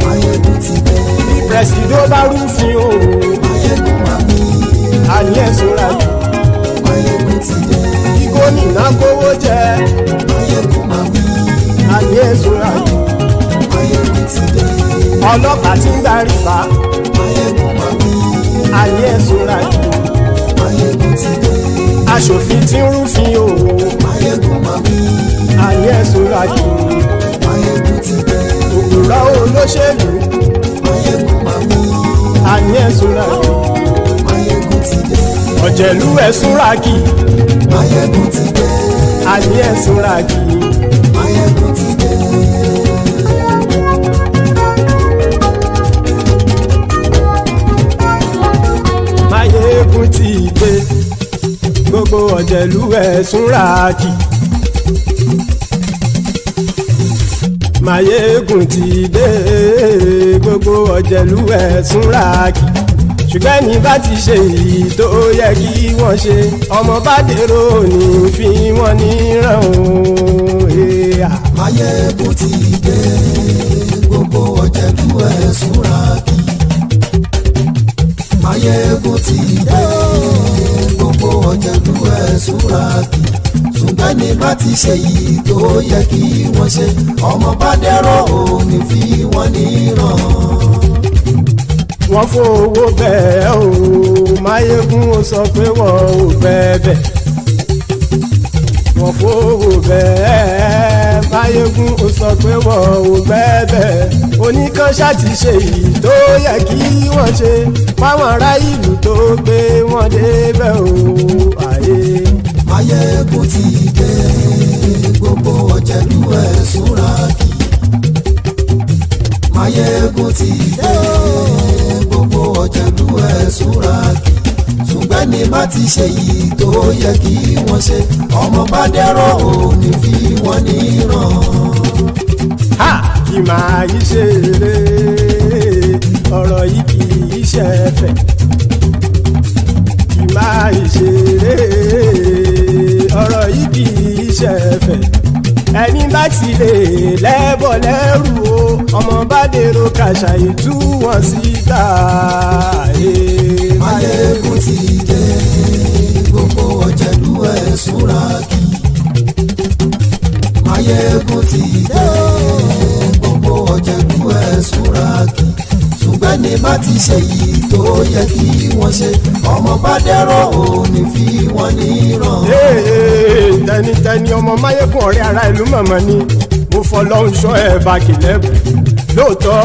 Maiyegun ti dé. Bí pẹ̀sìdó bá rúfin o. Maiyegun máa wí. Àní ẹ̀sùn ràkì. Maiyegun ti dé. Bí gómìnà kówó jẹ. Maiyegun máa wí. Àní ẹ̀sùn ràkì. Maiyegun ti dé. Ọlọ́pàá ti ń darí bá. Maiyegun máa wí. Àní ẹ̀sùn ràkì. Maiyegun ti dé. Aṣòfin tí ń rúfin o. Maiyegun máa wí. Àní ẹ̀sùn ràkì. Maiyegun ti dé. Òpùrọ́ olóṣèlú. Maiyegun máa wí. Àní ẹ̀sùn ràkì. Maiyegun ti dé. ọ̀jẹ̀lú ẹ̀sùn ràkì. Maiyegun ti dé. àní ẹ̀sùn ràkì. Maiyegun ti dé. Maiyegun ti dé. gbogbo ọ̀jẹ̀lú ẹ̀sùn ràkì. Maiyegun ti dé. gbogbo ọ̀jẹ̀lú ẹ̀sùn ràkì. ṣùgbọ́n ní bá ti ṣe èyí tó yẹ kí wọ́n ṣe ọmọ bá dèrò ní fi wọ́n níran o. Maiyegun ti dé. gbogbo ọ̀jẹ̀lú ẹ̀sùn ràkì. Maiyegun ti dé. gbogbo ọ̀jẹ̀lú ẹ̀sùn ràkì. ṣùgbọ́n ní bá ti ṣe èyí tó yẹ kí wọ́n ṣe ọmọ bá dèrò ní fi wọ́n níran. wọ́n fowó bẹ́ẹ̀ o Maiyegun ó sọ pé wọ́n ò bẹ́ẹ̀ wọ́n fowó bẹ́ẹ̀ Maiyegun ó sọ pé wọ́n ò bẹ́ẹ̀ oníkan ṣáàtì ṣe èyí tó yẹ kí wọ́n ṣe fáwọn ará ìlú tó gbé wọn débẹ̀ o ayé. Maiyegun ti dé. gbogbo ọ̀jẹ̀lú ẹ̀sùn ràkì. Maiyegun ti dé. gbogbo ọ̀jẹ̀lú ẹ̀sùn ràkì. ṣùgbọ́n ní bá ti ṣe yìí tó yẹ kí wọ́n ṣe ọmọ bá dẹ́rọ̀ ò ní fi wọ́n níran. kì máa yí ṣe eré ọ̀rọ̀ yìí kì í ṣe ẹ̀fẹ̀. kì máa yí ṣe eré ọ̀rọ̀ yìí kì í ṣe ẹ̀fẹ̀. ẹni bá ti lè lẹ́bọ̀ lẹ́rù o ọmọ bá dèrò kàṣà ìtú wọn síta. Maiyegun ti dé. gbogbo ọ̀jẹ̀lú ẹ̀sùn ràkì. Maiyegun ti dé. gbogbo ọ̀jẹ̀lú ẹ̀sùn ràkì. ṣùgbọ́n ní bá ti ṣe yìí tó yẹ kí wọ́n ṣe ọmọ bá dẹ́rọ̀ ò ní fi wọ́n níran. tẹnitẹni ọmọ Maiyegun ọ̀rẹ́ ara ìlú mọ̀mọ́ ni mo fọlọ́hún sọ ẹ̀ bá kìlẹ́bù lóòótọ́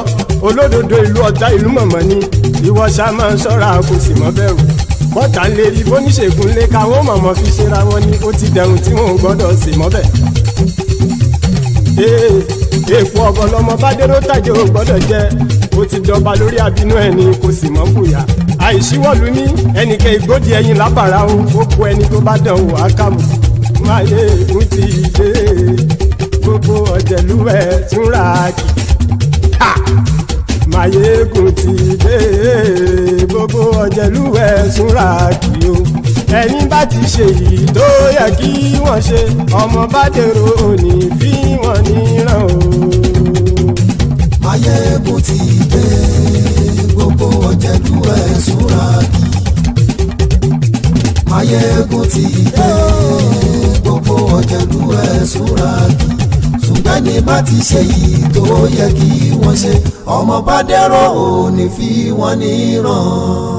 olódodo ìlú ọ̀tá ìlú mọ̀mọ́ ni ìwọ ṣá máa ń ṣọ́ra kò sì mọ́ bẹ̀rù bọ́tà ń lè rí bóníṣègùn lé káwọn mọ̀mọ́ fi ṣera wọn ni ó ti dẹrùn tí wọn ò gbọ́dọ̀ sì mọ́ bẹ̀. èèpo ọ̀gọ̀lọ́mọ bá dérò tàjẹ́ ò gbọ́dọ̀ jẹ́ ó ti dọba lórí abínú ẹni kò sì mọ́ bùyà àìsíwọ̀lú ní ẹnìkẹ́ ìgbódì ẹyin lábàrá o ó kó ẹni tó bá dán o ákàmù. Maiyegun ti dé. gbogbo ọ̀jẹ̀lú ẹ̀sùn ràkì. Maiyegun ti dé. gbogbo ọ̀jẹ̀lú ẹ̀sùn ràkì o ẹni bá ti ṣe yìí tó yẹ kí wọ́n ṣe ọmọ bá dèrò òní fi wọ́n níran o. Maiyegun ti dé. gbogbo ọ̀jẹ̀lú ẹ̀sùn ràkì. Maiyegun ti dé. gbogbo ọ̀jẹ̀lú ẹ̀sùn ràkì. ṣùgbọ́n ní bá ti ṣe yìí tó yẹ kí wọ́n ṣe ọmọ bá dẹ́rọ̀ ò ní fi wọ́n níran.